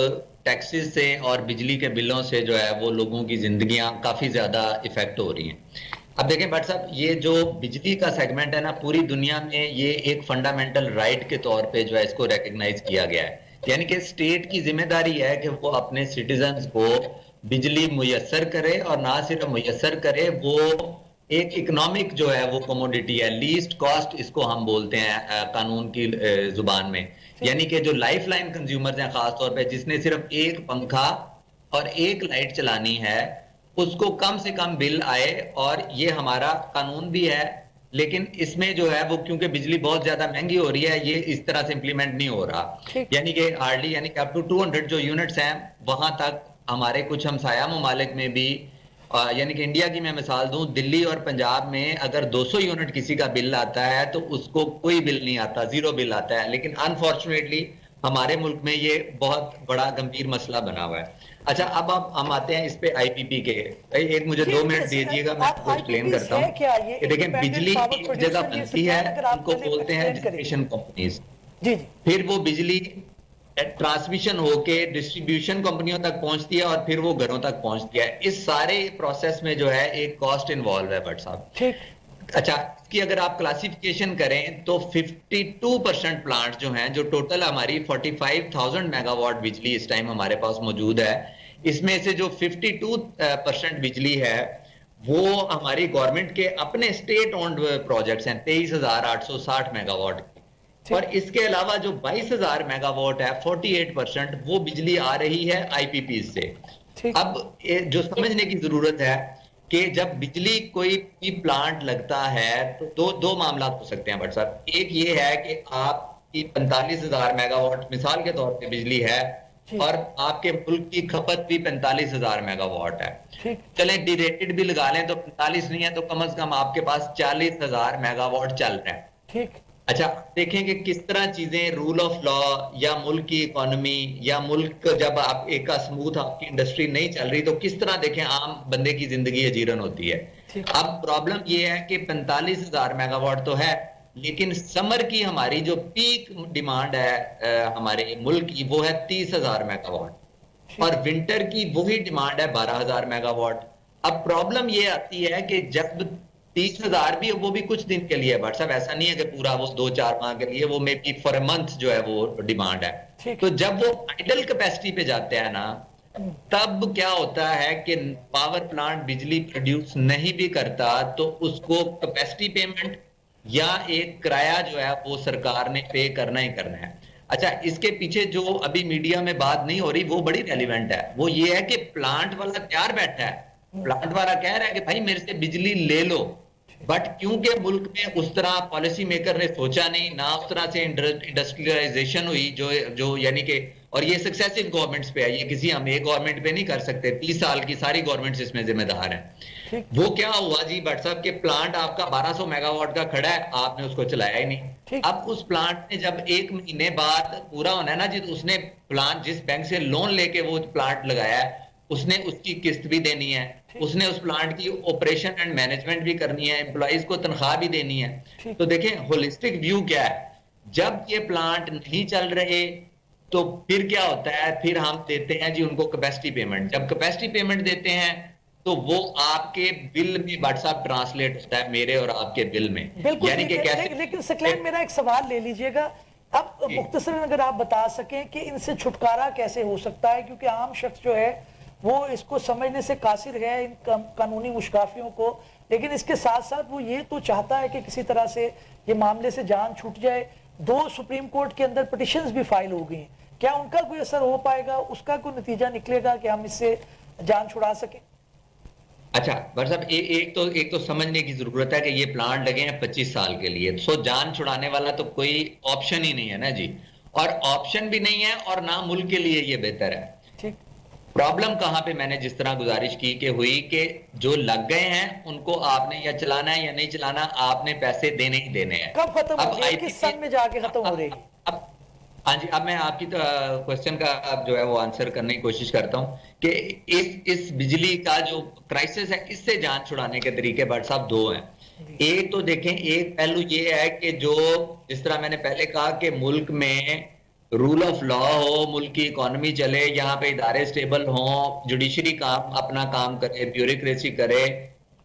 टैक्सेस से और बिजली के बिलों से जो है वो लोगों की जिंदगियां काफी ज्यादा इफेक्ट हो रही हैं। अब देखें भट्ट साहब, ये जो बिजली का सेगमेंट है ना, पूरी दुनिया में ये एक फंडामेंटल राइट के तौर पे जो है इसको रिकग्नाइज किया गया है। यानी कि स्टेट की जिम्मेदारी है कि वो अपने सिटीजन्स को बिजली मुयस्सर करे, और ना सिर्फ मुयस्सर करे, वो एक इकोनॉमिक जो है वो कमोडिटी है, लीस्ट कॉस्ट इसको हम बोलते हैं कानून की जुबान में। यानी कि जो लाइफ लाइन कंज्यूमर्स हैं, खास तौर पे जिसने सिर्फ एक पंखा और एक लाइट चलानी है, उसको कम से कम बिल आए। और ये हमारा कानून भी है, लेकिन इसमें जो है वो क्योंकि बिजली बहुत ज्यादा महंगी हो रही है, ये इस तरह से इंप्लीमेंट नहीं हो रहा। यानी कि हार्डली, यानी कि अप टू 200 जो यूनिट्स हैं वहां तक हमारे कुछ हमसाया ममालिक में भी, यानी कि इंडिया की मैं मिसाल दूं, दिल्ली और पंजाब में अगर 200 यूनिट किसी का बिल आता है तो उसको कोई बिल नहीं आता, जीरो बिल आता है। लेकिन अनफॉर्चुनेटली हमारे मुल्क में ये बहुत बड़ा गंभीर मसला बना हुआ है। अच्छा, अब हम आते हैं इस पे आईपीपी के। एक मुझे 2 मिनट दीजिएगा, मैं आपको एक्सप्लेन करता हूँ कि देखिए बिजली एक जगह बनती है, उनको बोलते हैं जनरेशन कंपनीज। जी जी। फिर वो बिजली ट्रांसमिशन होके डिस्ट्रीब्यूशन कंपनियों तक पहुंचती है और फिर वो घरों तक पहुंचती है। इस सारे प्रोसेस में जो है एक कॉस्ट इन्वॉल्व है भट्ट साहब। ठीक। अच्छा, इसकी अगर आप क्लासिफिकेशन करें तो 52% प्लांट जो हैं, जो टोटल हमारी 45,000 मेगावाट बिजली इस टाइम हमारे पास मौजूद है, इसमें से जो 52% बिजली है वो हमारी गवर्नमेंट के अपने स्टेट ओन्ड प्रोजेक्ट्स हैं, 23,860 मेगावाट। और इसके अलावा जो 22,000 मेगावाट है, 48% वो बिजली आ रही है आईपीपी से। अब जो समझने की जरूरत है कि जब बिजली कोई भी प्लांट लगता है तो दो मामला हो सकते हैं भट्ट साहब। एक ये है कि आपकी 45,000 मेगावाट मिसाल के तौर पे बिजली है और आपके मुल्क की खपत भी 45,000 मेगावाट है। चले डिरेटेड भी लगा लें तो 45 नहीं है तो कम से कम आपके पास 40,000 मेगावाट चल रहे हैं। ठीक। अच्छा, देखें कि किस तरह चीजें रूल ऑफ लॉ या मुल्क की इकोनॉमी या मुल्क जब आप एक स्मूथ आपकी इंडस्ट्री नहीं चल रही तो किस तरह देखें आम बंदे की जिंदगी अजीरन होती है। अब प्रॉब्लम ये है कि 45,000 मेगावाट तो है, लेकिन समर की हमारी जो पीक डिमांड है हमारे मुल्क की वो है 30,000 मेगावाट और विंटर की वही डिमांड है 12,000 मेगावाट। अब प्रॉब्लम ये आती है कि जब 30,000 भी वो भी कुछ दिन के लिए बट साहब, ऐसा नहीं है कि पूरा वो 2-4 माह के लिए, वो may be for a month जो है वो डिमांड है। तो जब वो आइडल कैपेसिटी पे जाते हैं ना, तब क्या होता है कि पावर प्लांट बिजली प्रोड्यूस नहीं भी करता तो उसको कैपेसिटी पेमेंट या एक किराया जो है वो सरकार ने पे करना ही करना है। अच्छा, इसके पीछे जो अभी मीडिया में बात नहीं हो रही वो बड़ी रेलिवेंट है। वो ये है कि प्लांट वाला तैयार बैठा है, प्लांट वाला कह रहा है कि भाई मेरे से बिजली ले लो, बट क्योंकि मुल्क में उस तरह पॉलिसी मेकर ने सोचा नहीं, ना उस तरह से इंडस्ट्रियलाइजेशन हुई जो यानी कि, और ये सक्सेसिव गवर्नमेंट्स पे है, ये किसी हम एक गवर्नमेंट पे नहीं कर सकते, 30 साल की सारी गवर्नमेंट्स इसमें जिम्मेदार है। वो क्या हुआ जी भट्ट साहब के प्लांट आपका 1200 मेगावाट का खड़ा है, आपने उसको चलाया ही नहीं। अब उस प्लांट ने जब 1 महीने बाद पूरा होना है ना जी, तो उसने प्लांट जिस बैंक से लोन लेके वो प्लांट लगाया है उसने उसकी किस्त भी देनी है, उसने उस प्लांट की ऑपरेशन एंड मैनेजमेंट भी करनी है, एम्प्लॉइज को तनख्वाह भी देनी है। तो देखें होलिस्टिक व्यू क्या है, जब ये प्लांट नहीं चल रहे तो फिर क्या होता है, फिर हम देते हैं जी उनको कैपेसिटी पेमेंट। जब कैपेसिटी पेमेंट देते हैं तो वो आपके बिल में व्हाट्सएप ट्रांसलेट होता है मेरे और आपके बिल में। बिल्कुल, यानी कि कैसे, लेकिन सकलैन मेरा एक सवाल ले लीजिएगा, अब मुख्तसरन अगर आप बता सकें कि इनसे छुटकारा कैसे हो सकता है, क्योंकि आम शख्स जो है वो इसको समझने से कासिर है इन कानूनी मुश्काफियों को, लेकिन इसके साथ साथ वो ये तो चाहता है कि किसी तरह से ये मामले से जान छूट जाए। 2 सुप्रीम कोर्ट के अंदर पिटिशंस भी फाइल हो गई हैं, क्या उनका कोई असर हो पाएगा, उसका कोई नतीजा निकलेगा कि हम इससे जान छुड़ा सकें? अच्छा भट्ट साहब, एक तो समझने की जरूरत है कि ये प्लांट लगे हैं 25 साल के लिए, सो जान छुड़ाने वाला तो कोई ऑप्शन ही नहीं है ना जी, और ऑप्शन भी नहीं है और ना मुल्क के लिए ये बेहतर है। ठीक, प्रॉब्लम कहां पे मैंने जिस तरह गुजारिश की कि हुई कि जो लग गए हैं उनको आपने या चलाना है या नहीं चलाना, आपने पैसे देने ही देने हैं। कब खत्म हो रही है, किस सन में जाके खत्म हो रही है? अब हाँ जी, अब मैं आपकी क्वेश्चन का जो है वो आंसर करने की कोशिश करता हूं कि इस बिजली का जो क्राइसिस है इससे जान छुड़ाने के तरीके भट्ट साहब 2 हैं। एक तो देखें, एक पहलू ये है कि जो जिस तरह मैंने पहले कहा कि मुल्क में रूल ऑफ लॉ हो, मुल्क की इकोनॉमी चले, यहाँ पे इदारे स्टेबल हों, जुडिशरी काम अपना काम करे, ब्यूरोक्रेसी करे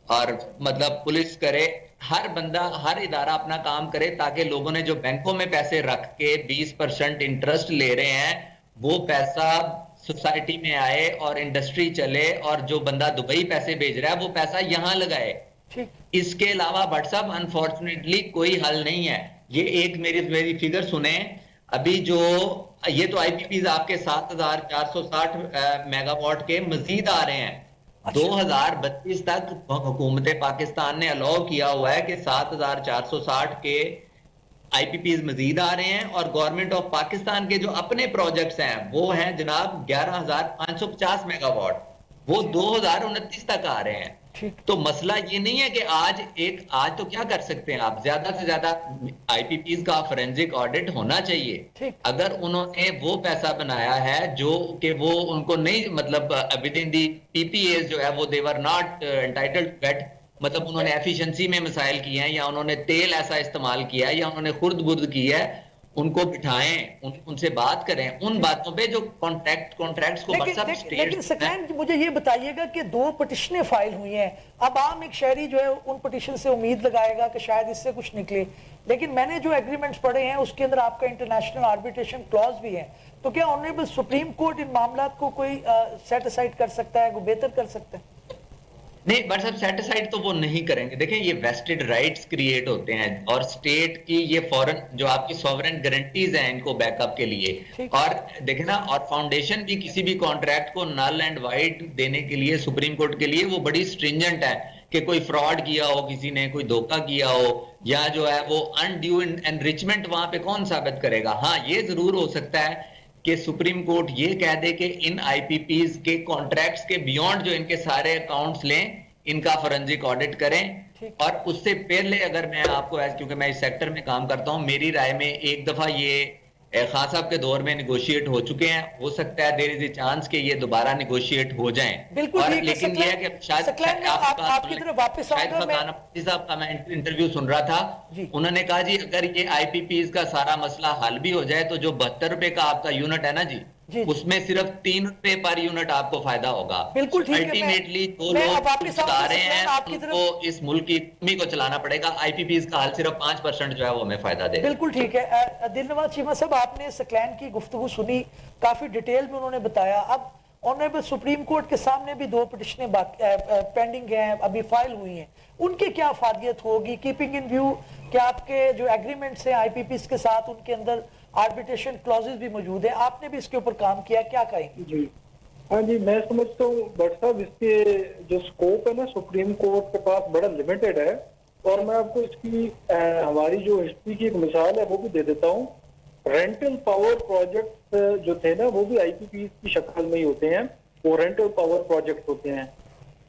और मतलब पुलिस करे, हर बंदा हर इदारा अपना काम करे, ताकि लोगों ने जो बैंकों में पैसे रख के 20% इंटरेस्ट ले रहे हैं वो पैसा सोसाइटी में आए और इंडस्ट्री चले, और जो बंदा दुबई पैसे भेज रहा है वो पैसा यहां लगाए। इसके अलावा भट्ट साहब अनफॉर्चुनेटली कोई हल नहीं है। ये एक मेरी फिगर सुने, अभी जो ये तो आईपीपीज आपके 7460 मेगावाट के मजीद आ रहे हैं। 2032 तक हुकूमत पाकिस्तान ने अलाउ किया हुआ है कि 7460 के आईपीपीज मजीद आ रहे हैं, और गवर्नमेंट ऑफ पाकिस्तान के जो अपने प्रोजेक्ट्स हैं वो हैं जनाब 11550 मेगावाट, वो 2029 तक आ रहे हैं। तो मसला ये नहीं है कि आज तो क्या कर सकते हैं आप, ज्यादा से ज्यादा आईपीपीज का फोरेंसिक ऑडिट होना चाहिए। अगर उन्होंने वो पैसा बनाया है जो कि वो उनको नहीं, मतलब विद इन दी पीपीएस जो है वो they were not entitled to get, मतलब उन्होंने एफिशिएंसी में मिसाइल किए हैं, या उन्होंने तेल ऐसा इस्तेमाल किया है, या उन्होंने खुर्द बुर्द की है, उनको बिठाएं, उनसे बात करें उन बातों पे जो कॉन्ट्रैक्ट्स को। लेकिन सकलैन मुझे ये बताइएगा कि 2 पिटिशनें फाइल हुई हैं, अब आम एक शहरी जो है उन पिटिशन से उम्मीद लगाएगा कि शायद इससे कुछ निकले, लेकिन मैंने जो एग्रीमेंट्स पढ़े हैं उसके अंदर आपका इंटरनेशनल आर्बिट्रेशन क्लॉज भी है, तो क्या ऑनरेबल सुप्रीम कोर्ट इन मामला को कोई सेट असाइड कर सकता है, कोई बेहतर कर सकता है? नहीं बट साहब, सेटिसाइड तो वो नहीं करेंगे। देखें ये वेस्टेड राइट्स क्रिएट होते हैं, और स्टेट की ये फॉरेन जो आपकी सॉवरेन गारंटीज हैं इनको बैकअप के लिए, और देखें ना, और फाउंडेशन भी किसी भी कॉन्ट्रैक्ट को नल एंड वाइड देने के लिए सुप्रीम कोर्ट के लिए वो बड़ी स्ट्रिंजेंट है कि कोई फ्रॉड किया हो, किसी ने कोई धोखा किया हो, या जो है वो अनड्यू एनरिचमेंट वहां पे कौन साबित करेगा। हाँ ये जरूर हो सकता है कि सुप्रीम कोर्ट ये कह दे कि इन आईपीपीज के कॉन्ट्रैक्ट्स के बियॉन्ड जो इनके सारे अकाउंट्स लें, इनका फोरेंसिक ऑडिट करें। और उससे पहले अगर मैं आपको, क्योंकि मैं इस सेक्टर में काम करता हूं, मेरी राय में एक दफा ये खान साहब के दौर में निगोशिएट हो चुके हैं, हो सकता है देयर इज ए चांस कि ये दोबारा निगोशिएट हो जाएं। बिल्कुल, लेकिन ये है कि शायद आपकी तरफ वापस आऊंगा मैं। साहब का मैं इंटरव्यू सुन रहा था, उन्होंने कहा जी अगर ये आईपीपीज का सारा मसला हल भी हो जाए तो जो 72 रुपए का आपका यूनिट है ना जी, उसमें सिर्फ 3 रुपए पर यूनिट आपको फायदा होगा। बिल्कुल ठीक है। अल्टीमेटली जो लोग चला रहे हैं उनको इस मुल्क की इकोनॉमी को चलाना पड़ेगा। आईपीपीज का हल सिर्फ 5% जो है वो हमें फायदा देगा। बिल्कुल ठीक है। दिलनवाज चीमा साहब, आपने सकलैन की गुफ्तगू सुनी, काफी डिटेल में उन्होंने बताया। अब ऑनरेबल सुप्रीम कोर्ट के सामने भी 2 पिटिशनें पेंडिंग हैं, अभी फाइल हुई हैं, उनकी क्या फादियत होगी कीपिंग इन व्यू कि आपके जो एग्रीमेंट्स हैं आईपीपीज के साथ, उनके अंदर आर्बिट्रेशन क्लॉजेस भी मौजूद है, आपने भी इसके ऊपर काम किया, क्या कहेंगे? जी हाँ जी, मैं समझता हूँ भट्ट साहब इसके जो स्कोप है ना सुप्रीम कोर्ट के पास बड़ा लिमिटेड है। और मैं आपको इसकी हमारी जो हिस्ट्री की एक मिसाल है वो भी दे देता हूँ। रेंटल पावर प्रोजेक्ट जो थे ना वो भी आईपीपी की शक्ल में ही होते हैं, वो रेंटल पावर प्रोजेक्ट होते हैं।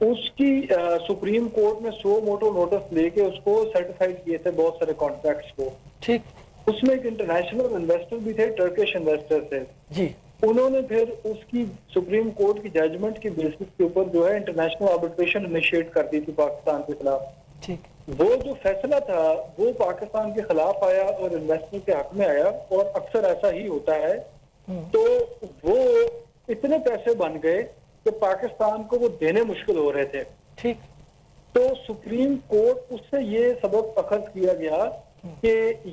उसकी सुप्रीम कोर्ट ने सो मोटो नोटिस लेके उसको सर्टिफाइड किए थे बहुत सारे कॉन्ट्रैक्ट्स को। ठीक, उसमें एक इंटरनेशनल इन्वेस्टर भी थे, टर्किश इन्वेस्टर थे। जी, उन्होंने फिर उसकी सुप्रीम कोर्ट की जजमेंट की बेसिस के ऊपर जो है इंटरनेशनल आर्बिट्रेशन इनिशिएट कर दी थी पाकिस्तान के खिलाफ। ठीक, वो जो फैसला था वो पाकिस्तान के खिलाफ आया और इन्वेस्टर के हक में आया, और अक्सर ऐसा ही होता है। तो वो इतने पैसे बन गए कि पाकिस्तान को वो देने मुश्किल हो रहे थे। ठीक, तो सुप्रीम कोर्ट उससे ये सबक अखज किया गया कि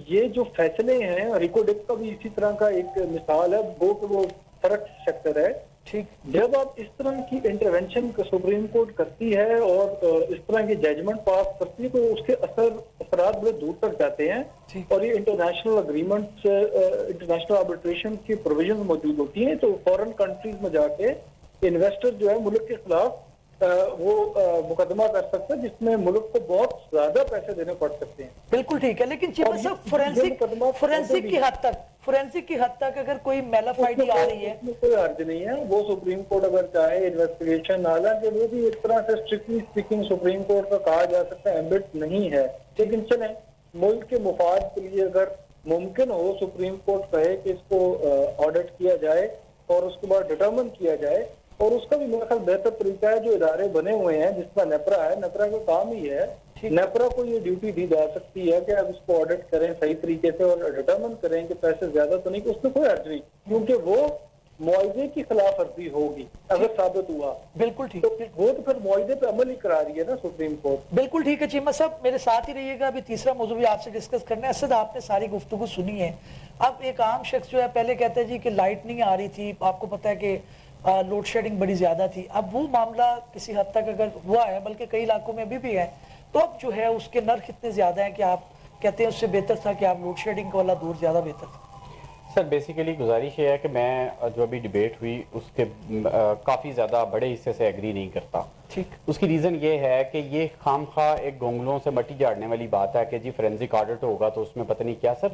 ये जो फैसले हैं, रिकोडिक का भी इसी तरह का एक मिसाल है, वो फर्क सेक्टर है। ठीक, जब आप इस तरह की इंटरवेंशन सुप्रीम कोर्ट करती है और इस तरह की जजमेंट पास करती है तो उसके असरात बड़े दूर तक जाते हैं। और ये इंटरनेशनल अग्रीमेंट्स, इंटरनेशनल आर्बिट्रेशन की प्रोविजन मौजूद होती हैं। तो फॉरेन कंट्रीज में जाके इन्वेस्टर जो है मुल्क के खिलाफ वो मुकदमा कर सकता है जिसमें मुल्क को बहुत ज्यादा पैसे देने पड़ सकते हैं। बिल्कुल ठीक है। लेकिन चीमा साहब, फोरेंसिक की हद तक अगर कोई मेलाफाइडी आ रही है, उसमें कोई अर्ज नहीं है। वो सुप्रीम कोर्ट अगर चाहे इन्वेस्टिगेशन, हालांकि वो भी एक तरह से स्ट्रिक्टली स्पीकिंग सुप्रीम कोर्ट का कहा जा सकता है एम्बिट नहीं है, लेकिन चले मुल्क के मुफाद के लिए अगर मुमकिन हो सुप्रीम कोर्ट कहे कि इसको ऑडिट किया जाए और उसके बाद डिटर्मिन किया जाए, और उसका भी मेरा ख्याल बेहतर तरीका है। जो इदारे बने हुए हैं जिसका नेपरा है, नेपरा का काम ही है, नेपरा को ये ड्यूटी दी जा सकती है कि अब इसको ऑडिट करें सही तरीके से और डिटर्मिन करें कि पैसे ज्यादा तो नहीं, कि उसमें कोई अर्ज नहीं, क्योंकि वो मुआवजे की खिलाफ वर्जी होगी अगर साबित हुआ। बिल्कुल ठीक, तो वो तो फिर मुआवजे पे अमल ही करा रही है ना सुप्रीम कोर्ट। बिल्कुल ठीक है। चीमा साहब मेरे साथ ही रहिएगा, अभी तीसरा मौजूद भी आपसे डिस्कस करना है। असद, आपने सारी गुफ्तगू सुनी है। अब एक आम शख्स जो है पहले कहते हैं जी कि लाइट नहीं आ रही थी, आपको पता है कि लोड शेडिंग बड़ी ज्यादा थी। अब वो मामला किसी हद तक अगर हुआ है, बल्कि कई इलाकों में अभी भी है, तो अब जो है उसके नर्ख इतने ज्यादा है कि आप कहते हैं उससे बेहतर था कि आप लोड शेडिंग वाला दौर ज्यादा बेहतर था। सर बेसिकली गुजारिश ये है कि मैं जो अभी डिबेट हुई उसके काफ़ी ज़्यादा बड़े हिस्से से एग्री नहीं करता। ठीक, उसकी रीज़न ये है कि ये खामखा एक गोंगलों से मट्टी झाड़ने वाली बात है कि जी फोरेंसिक ऑडिट होगा तो उसमें पता नहीं क्या। सर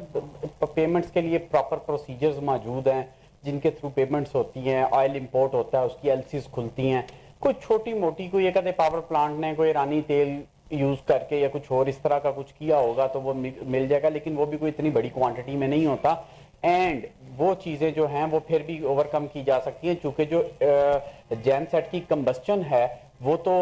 पेमेंट्स के लिए प्रॉपर प्रोसीजर्स मौजूद हैं जिनके थ्रू पेमेंट्स होती हैं। ऑयल इंपोर्ट होता है, उसकी एलसीज खुलती हैं। कोई छोटी मोटी कोई ये कहते पावर प्लांट ने कोई ईरानी तेल यूज़ करके या कुछ और इस तरह का कुछ किया होगा तो वो मिल जाएगा, लेकिन वो भी कोई इतनी बड़ी क्वांटिटी में नहीं होता। एंड वो चीज़ें जो हैं वो फिर भी ओवरकम की जा सकती हैं, चूँकि जो जैन सेट की कंबस्चन है वो तो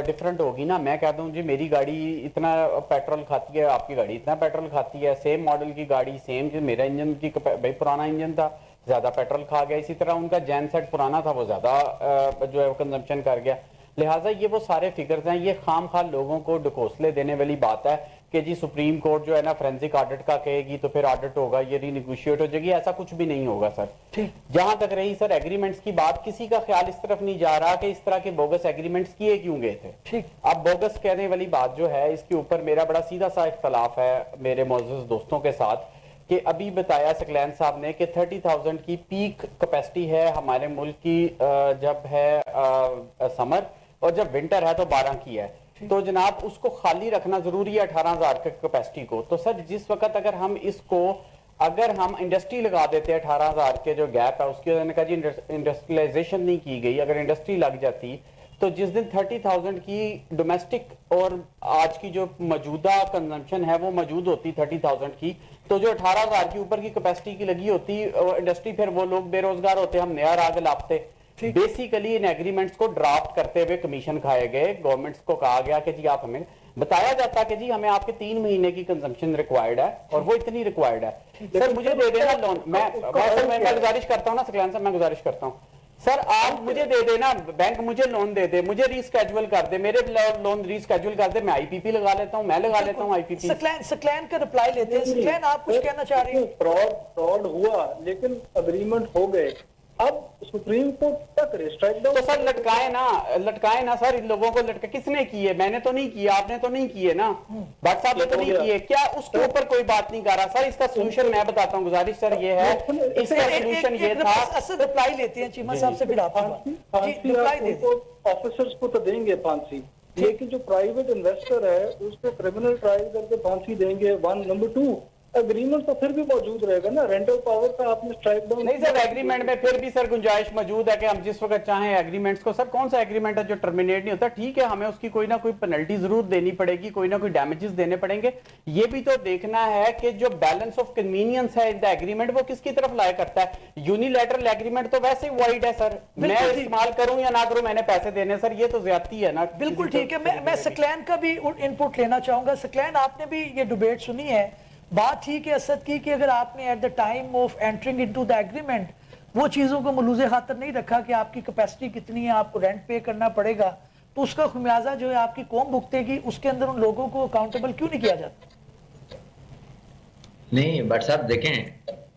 डिफरेंट होगी ना। मैं कहता हूँ जी मेरी गाड़ी इतना पेट्रोल खाती है, आपकी गाड़ी इतना पेट्रोल खाती है, सेम मॉडल की गाड़ी सेम, जो मेरा इंजन की भाई पुराना इंजन था ज़्यादा पेट्रोल खा गया, इसी तरह उनका जैन सेट पुराना था वो ज़्यादा जो है कंजम्पशन कर गया। लिहाजा ये वो सारे फिगर्स हैं, ये खाम खा लोगों को ढकोसले देने वाली बात है कि जी सुप्रीम कोर्ट जो है ना फोरेंसिक ऑडिट का कहेगी तो फिर ऑडिट होगा, ये रीनिगोशिएट हो जाएगी। ऐसा कुछ भी नहीं होगा सर। जहां तक रही सर एग्रीमेंट्स की बात, किसी का ख्याल इस तरफ नहीं जा रहा कि इस तरह के बोगस एग्रीमेंट्स किए क्यों गए थे। ठीक, अब बोगस कहने वाली बात जो है इसके ऊपर मेरा बड़ा सीधा सा इख्तलाफ है मेरे मौजूद दोस्तों के साथ कि अभी बताया सकलैन साहब ने कि 30,000 की पीक कैपेसिटी है हमारे मुल्क की जब है समर, और जब विंटर है तो 12 की है। तो जनाब उसको खाली रखना जरूरी है 18,000 के कैपेसिटी को। तो सर जिस वक्त अगर हम इसको अगर हम इंडस्ट्री लगा देते हैं 18,000 के जो गैप है उसकी, उन्होंने कहा जी इंडस्ट्रियलाइजेशन नहीं की गई, अगर इंडस्ट्री लग जाती तो जिस दिन 30,000 की डोमेस्टिक और आज की जो मौजूदा कंजम्पशन है वो मौजूद होती 30,000 की, तो जो 18,000 की ऊपर की कैपेसिटी की लगी होती इंडस्ट्री, फिर वो लोग बेरोजगार होते, हम नया राग लापते। बेसिकली इन एग्रीमेंट्स को ड्राफ्ट करते हुए कमीशन खाए गए, गवर्नमेंट्स को कहा गया कि जी आप हमें बताया जाता कि जी हमें आपके 3 महीने की कंजम्पशन रिक्वायर्ड है और वो इतनी रिक्वायर्ड है। सर मुझे दे देना लोन, मैं गुजारिश करता हूँ ना सकलैन साहब, मैं गुजारिश करता हूँ सर आप मुझे दे देना, बैंक मुझे लोन दे दे, मुझे रीस्केड्यूल कर दे, मेरे लोन रीस्केड्यूल कर दे, मैं आईपीपी लगा लेता हूं, मैं लगा लेता हूं आईपीपी। सकलैन का रिप्लाई लेते हैं। सकलैन आप कुछ कहना चाह रही हैं? फ्रॉड हुआ लेकिन अग्रीमेंट हो गए, अब सुप्रीम कोर्ट क्या करे, स्ट्राइक डाउन। तो सर लटकाए ना सर, इन लोगों को लटका किसने किए? मैंने तो नहीं किया, आपने तो नहीं किए ना, भट्ट साहब ने तो नहीं किए, क्या उसके ऊपर कोई बात नहीं कर रहा? सर इसका सोल्यूशन मैं बताता हूँ, गुजारिश सर ये है, इसका सोल्यूशन ये था। असद रिप्लाई लेते हैं चीमा साहब से, फिर आप रिप्लाई देते हैं। ऑफिसर्स को तो देंगे फांसी, लेकिन जो प्राइवेट इन्वेस्टर है उसको क्रिमिनल ट्रायल करके फांसी देंगे। वन, नंबर 2, एग्रीमेंट तो फिर भी मौजूद रहेगा ना, रेंटल पावर का आपने स्ट्राइक डाउन नहीं सर, एग्रीमेंट में फिर भी सर गुंजाइश मौजूद है कि हम जिस वक्त चाहें एग्रीमेंट्स को। सर कौन सा एग्रीमेंट है जो टर्मिनेट नहीं होता? ठीक है, हमें उसकी कोई ना कोई पेनल्टी जरूर देनी पड़ेगी, कोई ना कोई डैमेजेस देने पड़ेंगे। ये भी तो देखना है कि जो बैलेंस ऑफ कन्वीनियंस है इन द एग्रीमेंट वो किसकी तरफ लाया करता है। यूनिलैटरल एग्रीमेंट तो वैसे ही वाइड है सर, मैं इस्तेमाल करूं या ना करूं मैंने पैसे देने, सर ये तो ज्यादती है ना। बिल्कुल ठीक है, मैं सकलैन का भी इनपुट लेना चाहूंगा। सकलैन, आपने भी ये डिबेट सुनी है, बात ठीक है असद की कि अगर आपने at the time of entering into the agreement वो चीज़ों को मलूज़े खातर नहीं रखा कि आपकी कैपेसिटी कितनी है, आपको रेंट पे करना पड़ेगा, तो उसका खुमियाजा जो है आपकी कौम भुगतेगी। उसके अंदर उन लोगों को अकाउंटेबल क्यों नहीं किया जाता? नहीं बट साहब देखें,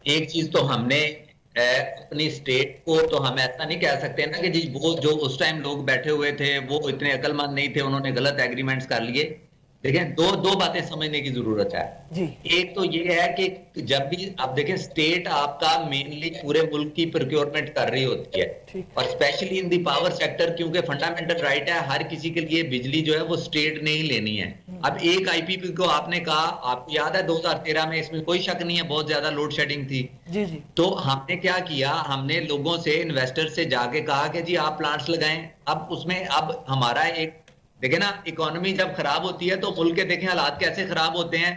एक चीज तो हमने अपनी स्टेट को तो हम ऐसा नहीं कह सकते ना कि जी वो जो उस टाइम लोग बैठे हुए थे वो इतने अक्लमंद नहीं थे, उन्होंने गलत एग्रीमेंट्स कर लिए। देखें, दो बातें समझने की जरूरत है जी। एक तो ये है कि जब भी आप देखें, स्टेट आपका मेनली पूरे मुल्क की प्रोक्योरमेंट कर रही होती है, और specially in the power sector, क्योंकि फंडामेंटल राइट है हर किसी के लिए बिजली जो है वो स्टेट ने ही लेनी है। अब एक आईपीपी को आपने कहा, आपको याद है 2013 में, इसमें कोई शक नहीं है बहुत ज्यादा लोड शेडिंग थी जी जी। तो हमने क्या किया, हमने लोगों से, इन्वेस्टर से जाके कहा कि जी आप प्लांट्स लगाएं। अब उसमें अब हमारा एक देखे ना, इकोनॉमी जब खराब होती है तो मुल्क के देखें हालात कैसे खराब होते हैं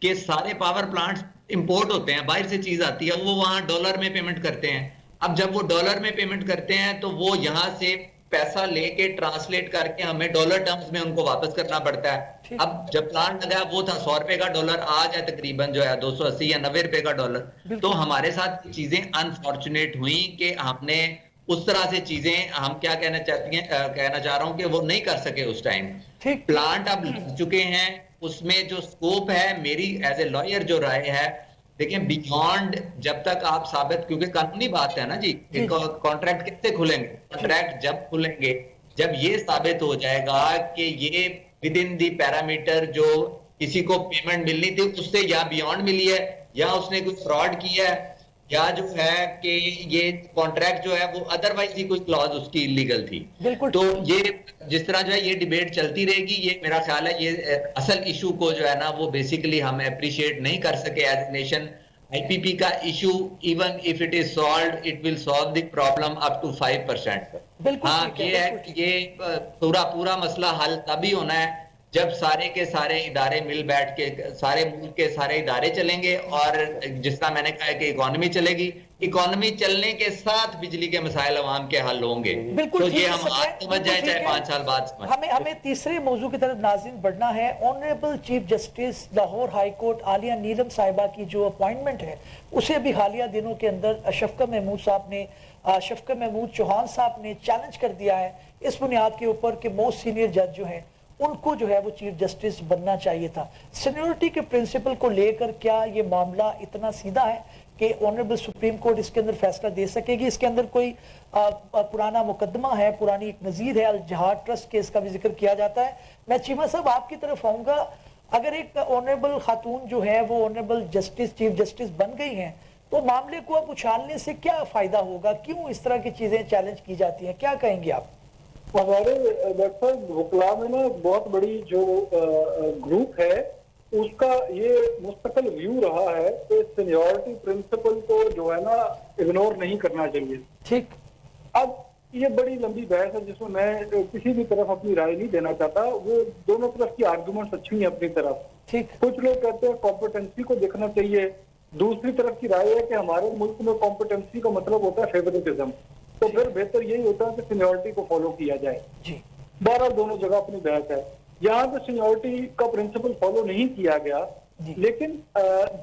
कि सारे पावर प्लांट्स इंपोर्ट होते हैं, बाहर से चीज आती है, वो वहां डॉलर में पेमेंट करते हैं। अब जब वो डॉलर में पेमेंट करते हैं तो वो यहां से पैसा लेके ट्रांसलेट करके हमें डॉलर टर्म्स में उनको वापस करना पड़ता है। अब जब प्लांट लगाया वो था 100 रुपए का डॉलर, आज है तकरीबन जो है 280 या 90 रुपए का डॉलर। तो हमारे साथ चीजें अनफॉर्चुनेट हुई कि हमने उस तरह से चीजें, हम क्या कहना चाहती हैं, कहना चाह रहा हूं कि वो नहीं कर सके उस टाइम। प्लांट अब लग चुके हैं, उसमें जो स्कोप है, मेरी एज ए लॉयर जो राय है, देखिए बियॉन्ड जब तक आप साबित, क्योंकि कानूनी बात है ना जी, कॉन्ट्रैक्ट कितने खुलेंगे? कॉन्ट्रैक्ट जब खुलेंगे जब ये साबित हो जाएगा कि ये विद इन दी पैरामीटर जो किसी को पेमेंट मिलनी थी उससे या बियॉन्ड मिली है, या उसने कुछ फ्रॉड किया है, या जो है कि ये कॉन्ट्रैक्ट जो है वो अदरवाइज ही कोई क्लॉज उसकी इलीगल थी। तो ये जिस तरह जो है ये डिबेट चलती रहेगी, ये मेरा ख्याल है ये असल इशू को जो है ना वो बेसिकली हम अप्रिशिएट नहीं कर सके एज ए नेशन। आईपीपी का issue, even if it is solved, it will solve the problem up to 5%। हाँ, ये है कि ये पूरा मसला हल तभी होना है जब सारे के सारे इदारे मिल बैठ के, सारे मुल्क के सारे इदारे चलेंगे, और जिस तरह मैंने कहा कि इकोनॉमी चलेगी, इकोनॉमी चलने के साथ बिजली के मसाइल अवाम के हल होंगे। तो ये हम आज समझ जाए चाहे 5 साल बाद समझ। हमें तीसरे मौजू की तरफ नाज़रीन बढ़ना है। Honourable chief justice Lahore high court Aliya Neelam साहिबा की जो अपॉइंटमेंट है उसे भी हालिया दिनों के अंदर शफकत महमूद चौहान साहब ने चैलेंज कर दिया है इस बुनियाद के ऊपर कि मोस्ट सीनियर जज जो हैं उनको जो है वो चीफ जस्टिस बनना चाहिए था। सीनियरिटी के प्रिंसिपल को लेकर क्या ये मामला इतना सीधा है कि ऑनरेबल सुप्रीम कोर्ट इसके अंदर फैसला दे सकेगी? इसके अंदर कोई पुराना मुकदमा है, पुरानी एक नज़ीर है, अल जहाद ट्रस्ट केस का भी जिक्र किया जाता है। मैं चीमा साहब आपकी तरफ आऊँगा, अगर एक ऑनरेबल खातून जो है वो ऑनरेबल जस्टिस, चीफ जस्टिस बन गई हैं, तो मामले को अब उछालने से क्या फायदा होगा? क्यों इस तरह की चीजें चैलेंज की जाती हैं? क्या कहेंगे आप? हमारे डॉक्टर वकला में ना बहुत बड़ी जो ग्रुप है उसका ये मुस्तकिल व्यू रहा है कि सीनियरिटी प्रिंसिपल को जो है ना इग्नोर नहीं करना चाहिए। ठीक। अब ये बड़ी लंबी बहस है जिसमें मैं किसी भी तरफ अपनी राय नहीं देना चाहता, वो दोनों तरफ की आर्गुमेंट्स अच्छी हैं अपनी तरफ। ठीक। कुछ लोग कहते हैं कॉम्पिटेंसी को देखना चाहिए, दूसरी तरफ की राय है कि हमारे मुल्क में कॉम्पिटेंसी का मतलब होता है फेवरेटिज्म, तो फिर बेहतर यही होता है कि सीनियरिटी को फॉलो किया जाए। जी। बहरहाल दोनों जगह अपनी बहस है। यहाँ पे सीनियरिटी का प्रिंसिपल फॉलो नहीं किया गया, लेकिन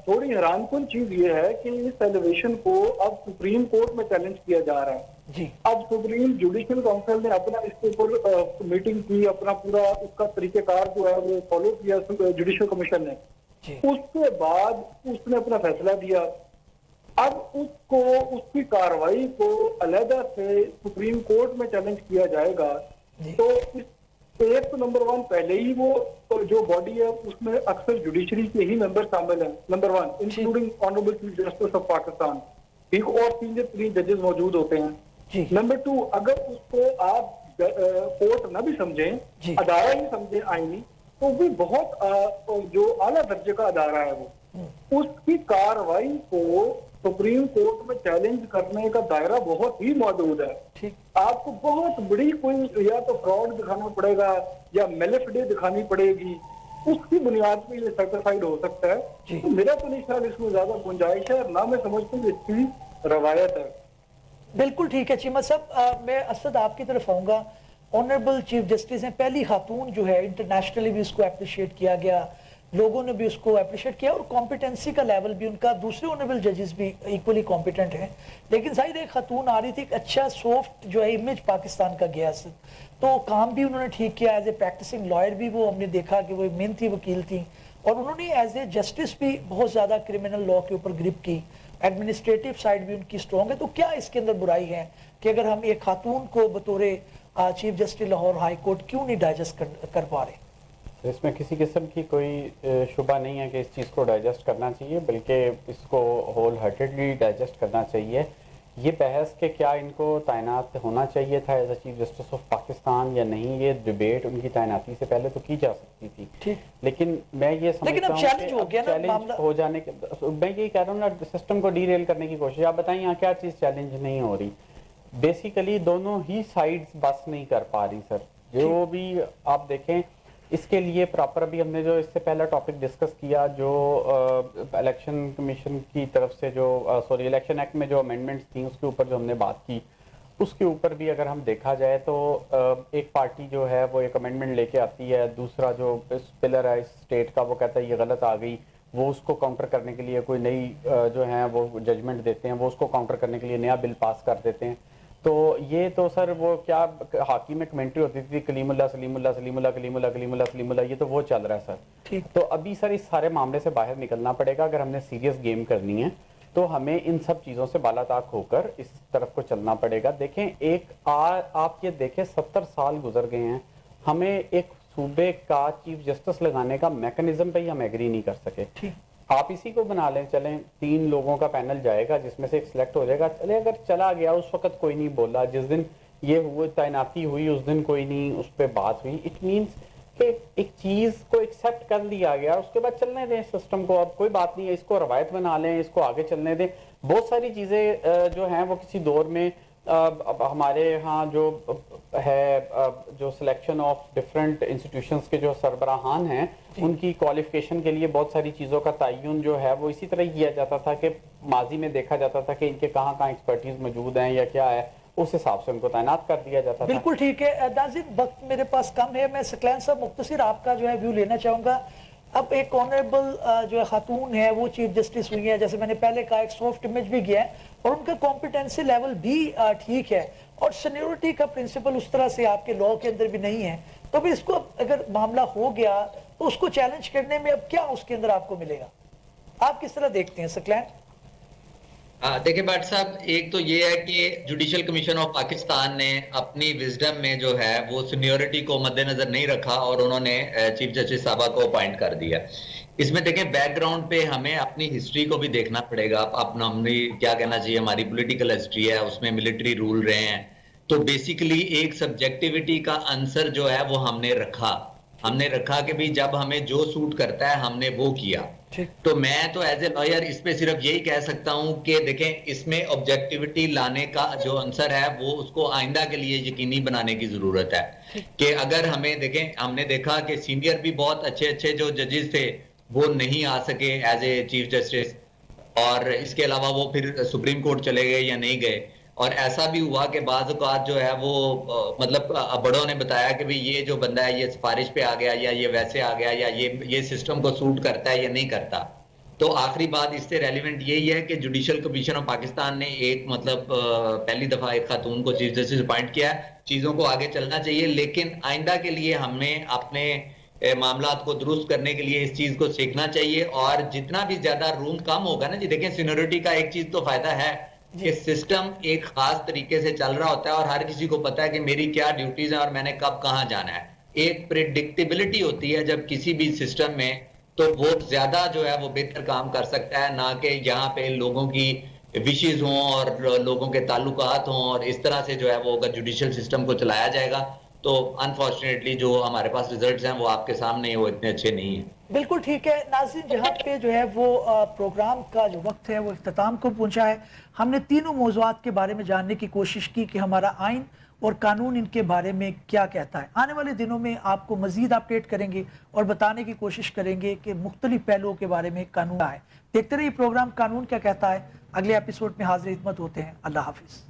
थोड़ी हैरानकुन चीज ये है कि इस एलिवेशन को अब सुप्रीम कोर्ट में चैलेंज किया जा रहा है। जी। अब सुप्रीम जुडिशियल काउंसिल ने अपना इसके ऊपर मीटिंग की, अपना पूरा उसका तरीकेकार जो है वो फॉलो किया जुडिशियल कमीशन ने। उसके बाद उसने अपना फैसला दिया। अब उसको, उसकी कार्रवाई को अलहदा से सुप्रीम कोर्ट में चैलेंज किया जाएगा, तो इस एक तो नंबर वन पहले ही वो तो जो बॉडी है उसमें अक्सर जुडिशरी के ही मेंबर शामिल हैं, number one, including honourable chief justice of Pakistan, ठीक, और सीनियर 3 जजेस मौजूद होते हैं। नंबर टू, अगर उसको आप कोर्ट ना भी समझें, अदारा ही समझें आईनी, तो भी बहुत जो आला दर्जे का अदारा है वो, उसकी कार्रवाई को सुप्रीम कोर्ट में चैलेंज करने का दायरा बहुत ही मौजूद है। आपको बहुत बड़ी कोई या तो फ्रॉड दिखाना पड़ेगा या मेलिफिडे दिखानी पड़ेगी, उसकी बुनियाद पे ये सर्टिफाइड हो सकता है। तो मेरा तो नहीं ख्याल इसमें ज्यादा गुंजाइश है, ना मैं समझता हूँ इसकी रवायत है। बिल्कुल ठीक है चीमा साहब, मैं असद आपकी तरफ आऊंगा। ऑनरेबल चीफ जस्टिस हैं, पहली खातून जो है, इंटरनेशनली भी उसको अप्रिशिएट किया गया, लोगों ने भी उसको अप्रिशिएट किया और कॉम्पिटेंसी का लेवल भी उनका, दूसरे ऑनरेबल जजेस भी इक्वली कॉम्पिटेंट हैं। लेकिन जाहिर एक खातून आ रही थी, एक अच्छा सॉफ्ट जो है इमेज पाकिस्तान का गया, तो काम भी उन्होंने ठीक किया। एज ए प्रैक्टिसिंग लॉयर भी वो हमने देखा कि वो एक मेहनती वकील थी, और उन्होंने एज ए जस्टिस भी बहुत ज़्यादा क्रिमिनल लॉ के ऊपर ग्रिप की, एडमिनिस्ट्रेटिव साइड भी उनकी स्ट्रॉन्ग है। तो क्या इसके अंदर बुराई है कि अगर हम एक खातून को बतौर chief justice Lahore high court क्यों नहीं डाइजेस्ट कर पा रहे? तो इसमें किसी किस्म की कोई शुबा नहीं है कि इस चीज़ को डाइजेस्ट करना चाहिए, बल्कि इसको होल हार्टेडली डाइजेस्ट करना चाहिए। ये बहस के क्या इनको तैनात होना चाहिए था as a chief justice of Pakistan या नहीं, ये डिबेट उनकी तैनाती से पहले तो की जा सकती थी। ठीक, लेकिन मैं ये समझता हूँ चैलेंज हो गया ना मामला, हो जाने के, मैं ये कह रहा हूँ ना, सिस्टम को डीरेल करने की कोशिश। आप बताइए यहाँ क्या चीज़ चैलेंज नहीं हो रही? बेसिकली दोनों ही साइड्स बस नहीं कर पा रही सर। जो भी आप देखें, इसके लिए प्रॉपर अभी हमने जो इससे पहला टॉपिक डिस्कस किया, जो इलेक्शन कमीशन की तरफ से जो इलेक्शन एक्ट में जो अमेंडमेंट्स थी उसके ऊपर जो हमने बात की, उसके ऊपर भी अगर हम देखा जाए तो एक पार्टी जो है वो एक अमेंडमेंट लेके आती है, दूसरा जो पिलर है इस स्टेट का वो कहता है ये गलत आ गई, वो उसको काउंटर करने के लिए कोई नई जो है वो जजमेंट देते हैं, वो उसको काउंटर करने के लिए नया बिल पास कर देते हैं। तो ये तो सर वो क्या हाकी में कमेंट्री होती थी, कलीमुल्ला सलीमुल्ला सलीमुल्ला कलीमुल्ला कलीमुल्ला सलीमुल्ला, ये तो वो चल रहा है सर। ठीक, तो अभी सर इस सारे मामले से बाहर निकलना पड़ेगा। अगर हमने सीरियस गेम करनी है तो हमें इन सब चीज़ों से बालाताक होकर इस तरफ को चलना पड़ेगा। देखें आप ये देखें 70 साल गुजर गए हैं, हमें एक सूबे का चीफ जस्टिस लगाने का मैकेनिज्म पे ही हम एग्री नहीं कर सके। ठीक, आप इसी को बना लें, चलें 3 लोगों का पैनल जाएगा जिसमें से एक सिलेक्ट हो जाएगा। चले अगर चला गया, उस वक्त कोई नहीं बोला, जिस दिन ये हुए तैनाती हुई उस दिन कोई नहीं उस पर बात हुई, इट मीन्स कि एक चीज को एक्सेप्ट कर लिया गया, उसके बाद चलने दें सिस्टम को। अब कोई बात नहीं है, इसको रवायत बना लें, इसको आगे चलने दें। बहुत सारी चीजें जो हैं वो किसी दौर में अब हमारे यहाँ जो है जो सिलेक्शन ऑफ डिफरेंट इंस्टीट्यूशंस के जो सरबराहान हैं उनकी क्वालिफिकेशन के लिए बहुत सारी चीज़ों का तयन जो है वो इसी तरह किया जाता था कि माजी में देखा जाता था कि इनके कहाँ कहाँ एक्सपर्टीज मौजूद हैं या क्या है, उस हिसाब से उनको तैनात कर दिया जाता था। बिल्कुल ठीक है नाज़िर, वक्त मेरे पास कम है, मैं सकलैन साहब मुख्तसर आपका जो है व्यू लेना चाहूँगा। अब एक ऑनरेबल जो है खातून है वो चीफ जस्टिस हुई है, जैसे मैंने पहले कहा एक सॉफ्ट इमेज भी गया है और उनका कॉम्पिटेंसी लेवल भी ठीक है और सीनियरिटी का प्रिंसिपल उस तरह से आपके लॉ के अंदर भी नहीं है। तो भी इसको अगर मामला हो गया तो उसको चैलेंज करने में अब क्या उसके अंदर आपको मिलेगा, आप किस तरह देखते हैं सकलैन? देखिए भट्ट साहब, एक तो ये है कि जुडिशियल कमीशन ऑफ पाकिस्तान ने अपनी विजडम में जो है वो सीनियरिटी को मद्देनजर नहीं रखा और उन्होंने चीफ जस्टिस साहबा को अपॉइंट कर दिया। इसमें देखें बैकग्राउंड पे हमें अपनी हिस्ट्री को भी देखना पड़ेगा। अपना हमने क्या कहना चाहिए, हमारी पॉलिटिकल हिस्ट्री है, उसमें मिलिट्री रूल रहे हैं, तो बेसिकली एक सब्जेक्टिविटी का आंसर जो है वो हमने रखा कि भाई जब हमें जो सूट करता है हमने वो किया। तो मैं तो एज ए लॉयर इस पे सिर्फ यही कह सकता हूं कि देखें इसमें ऑब्जेक्टिविटी लाने का जो आंसर है वो उसको आइंदा के लिए यकीनी बनाने की जरूरत है कि अगर हमें देखें, हमने देखा कि सीनियर भी बहुत अच्छे जो जजेस थे वो नहीं आ सके एज ए चीफ जस्टिस, और इसके अलावा वो फिर सुप्रीम कोर्ट चले गए या नहीं गए। और ऐसा भी हुआ कि बाज़ औक़ात जो है वो मतलब बड़ों ने बताया कि भाई ये जो बंदा है ये सिफारिश पे आ गया या ये वैसे आ गया या ये सिस्टम को सूट करता है या नहीं करता। तो आखिरी बात इससे रेलिवेंट यही है कि जुडिशियल कमीशन ऑफ पाकिस्तान ने एक मतलब पहली दफा एक खातून को चीफ जस्टिस अपॉइंट किया है। चीजों को आगे चलना चाहिए, लेकिन आइंदा के लिए हमें अपने मामलात को दुरुस्त करने के लिए इस चीज को सीखना चाहिए। और जितना भी ज्यादा रूम कम होगा ना जी, देखें सीनियरिटी का एक चीज तो फायदा है कि सिस्टम एक खास तरीके से चल रहा होता है और हर किसी को पता है कि मेरी क्या ड्यूटीज है और मैंने कब कहाँ जाना है। एक प्रिडिक्टेबिलिटी होती है जब किसी भी सिस्टम में, तो वो ज्यादा जो है वो बेहतर काम कर सकता है, ना कि यहाँ पे लोगों की विशेज हों और लोगों के ताल्लुकात हों और इस तरह से जो है वो अगर जुडिशियल सिस्टम को चलाया जाएगा तो अनफॉर्चुनेटली जो हमारे पास रिजल्ट्स हैं वो आपके सामने ही, वो इतने अच्छे नहीं हैं। बिल्कुल ठीक है नाज़रीन, जहाँ पे जो है वो प्रोग्राम का जो वक्त है वो इख्तिताम को पहुँचा है। हमने तीनों मौज़ूआत के बारे में जानने की कोशिश की कि हमारा आइन और कानून इनके बारे में क्या कहता है। आने वाले दिनों में आपको मज़ीद अपडेट करेंगे और बताने की कोशिश करेंगे कि मुख्तलिफ पहलुओं के बारे में कानून है। देखते रहिए प्रोग्राम कानून क्या कहता है। अगले एपिसोड में हाजिर खिदमत होते हैं। अल्लाह हाफिज़।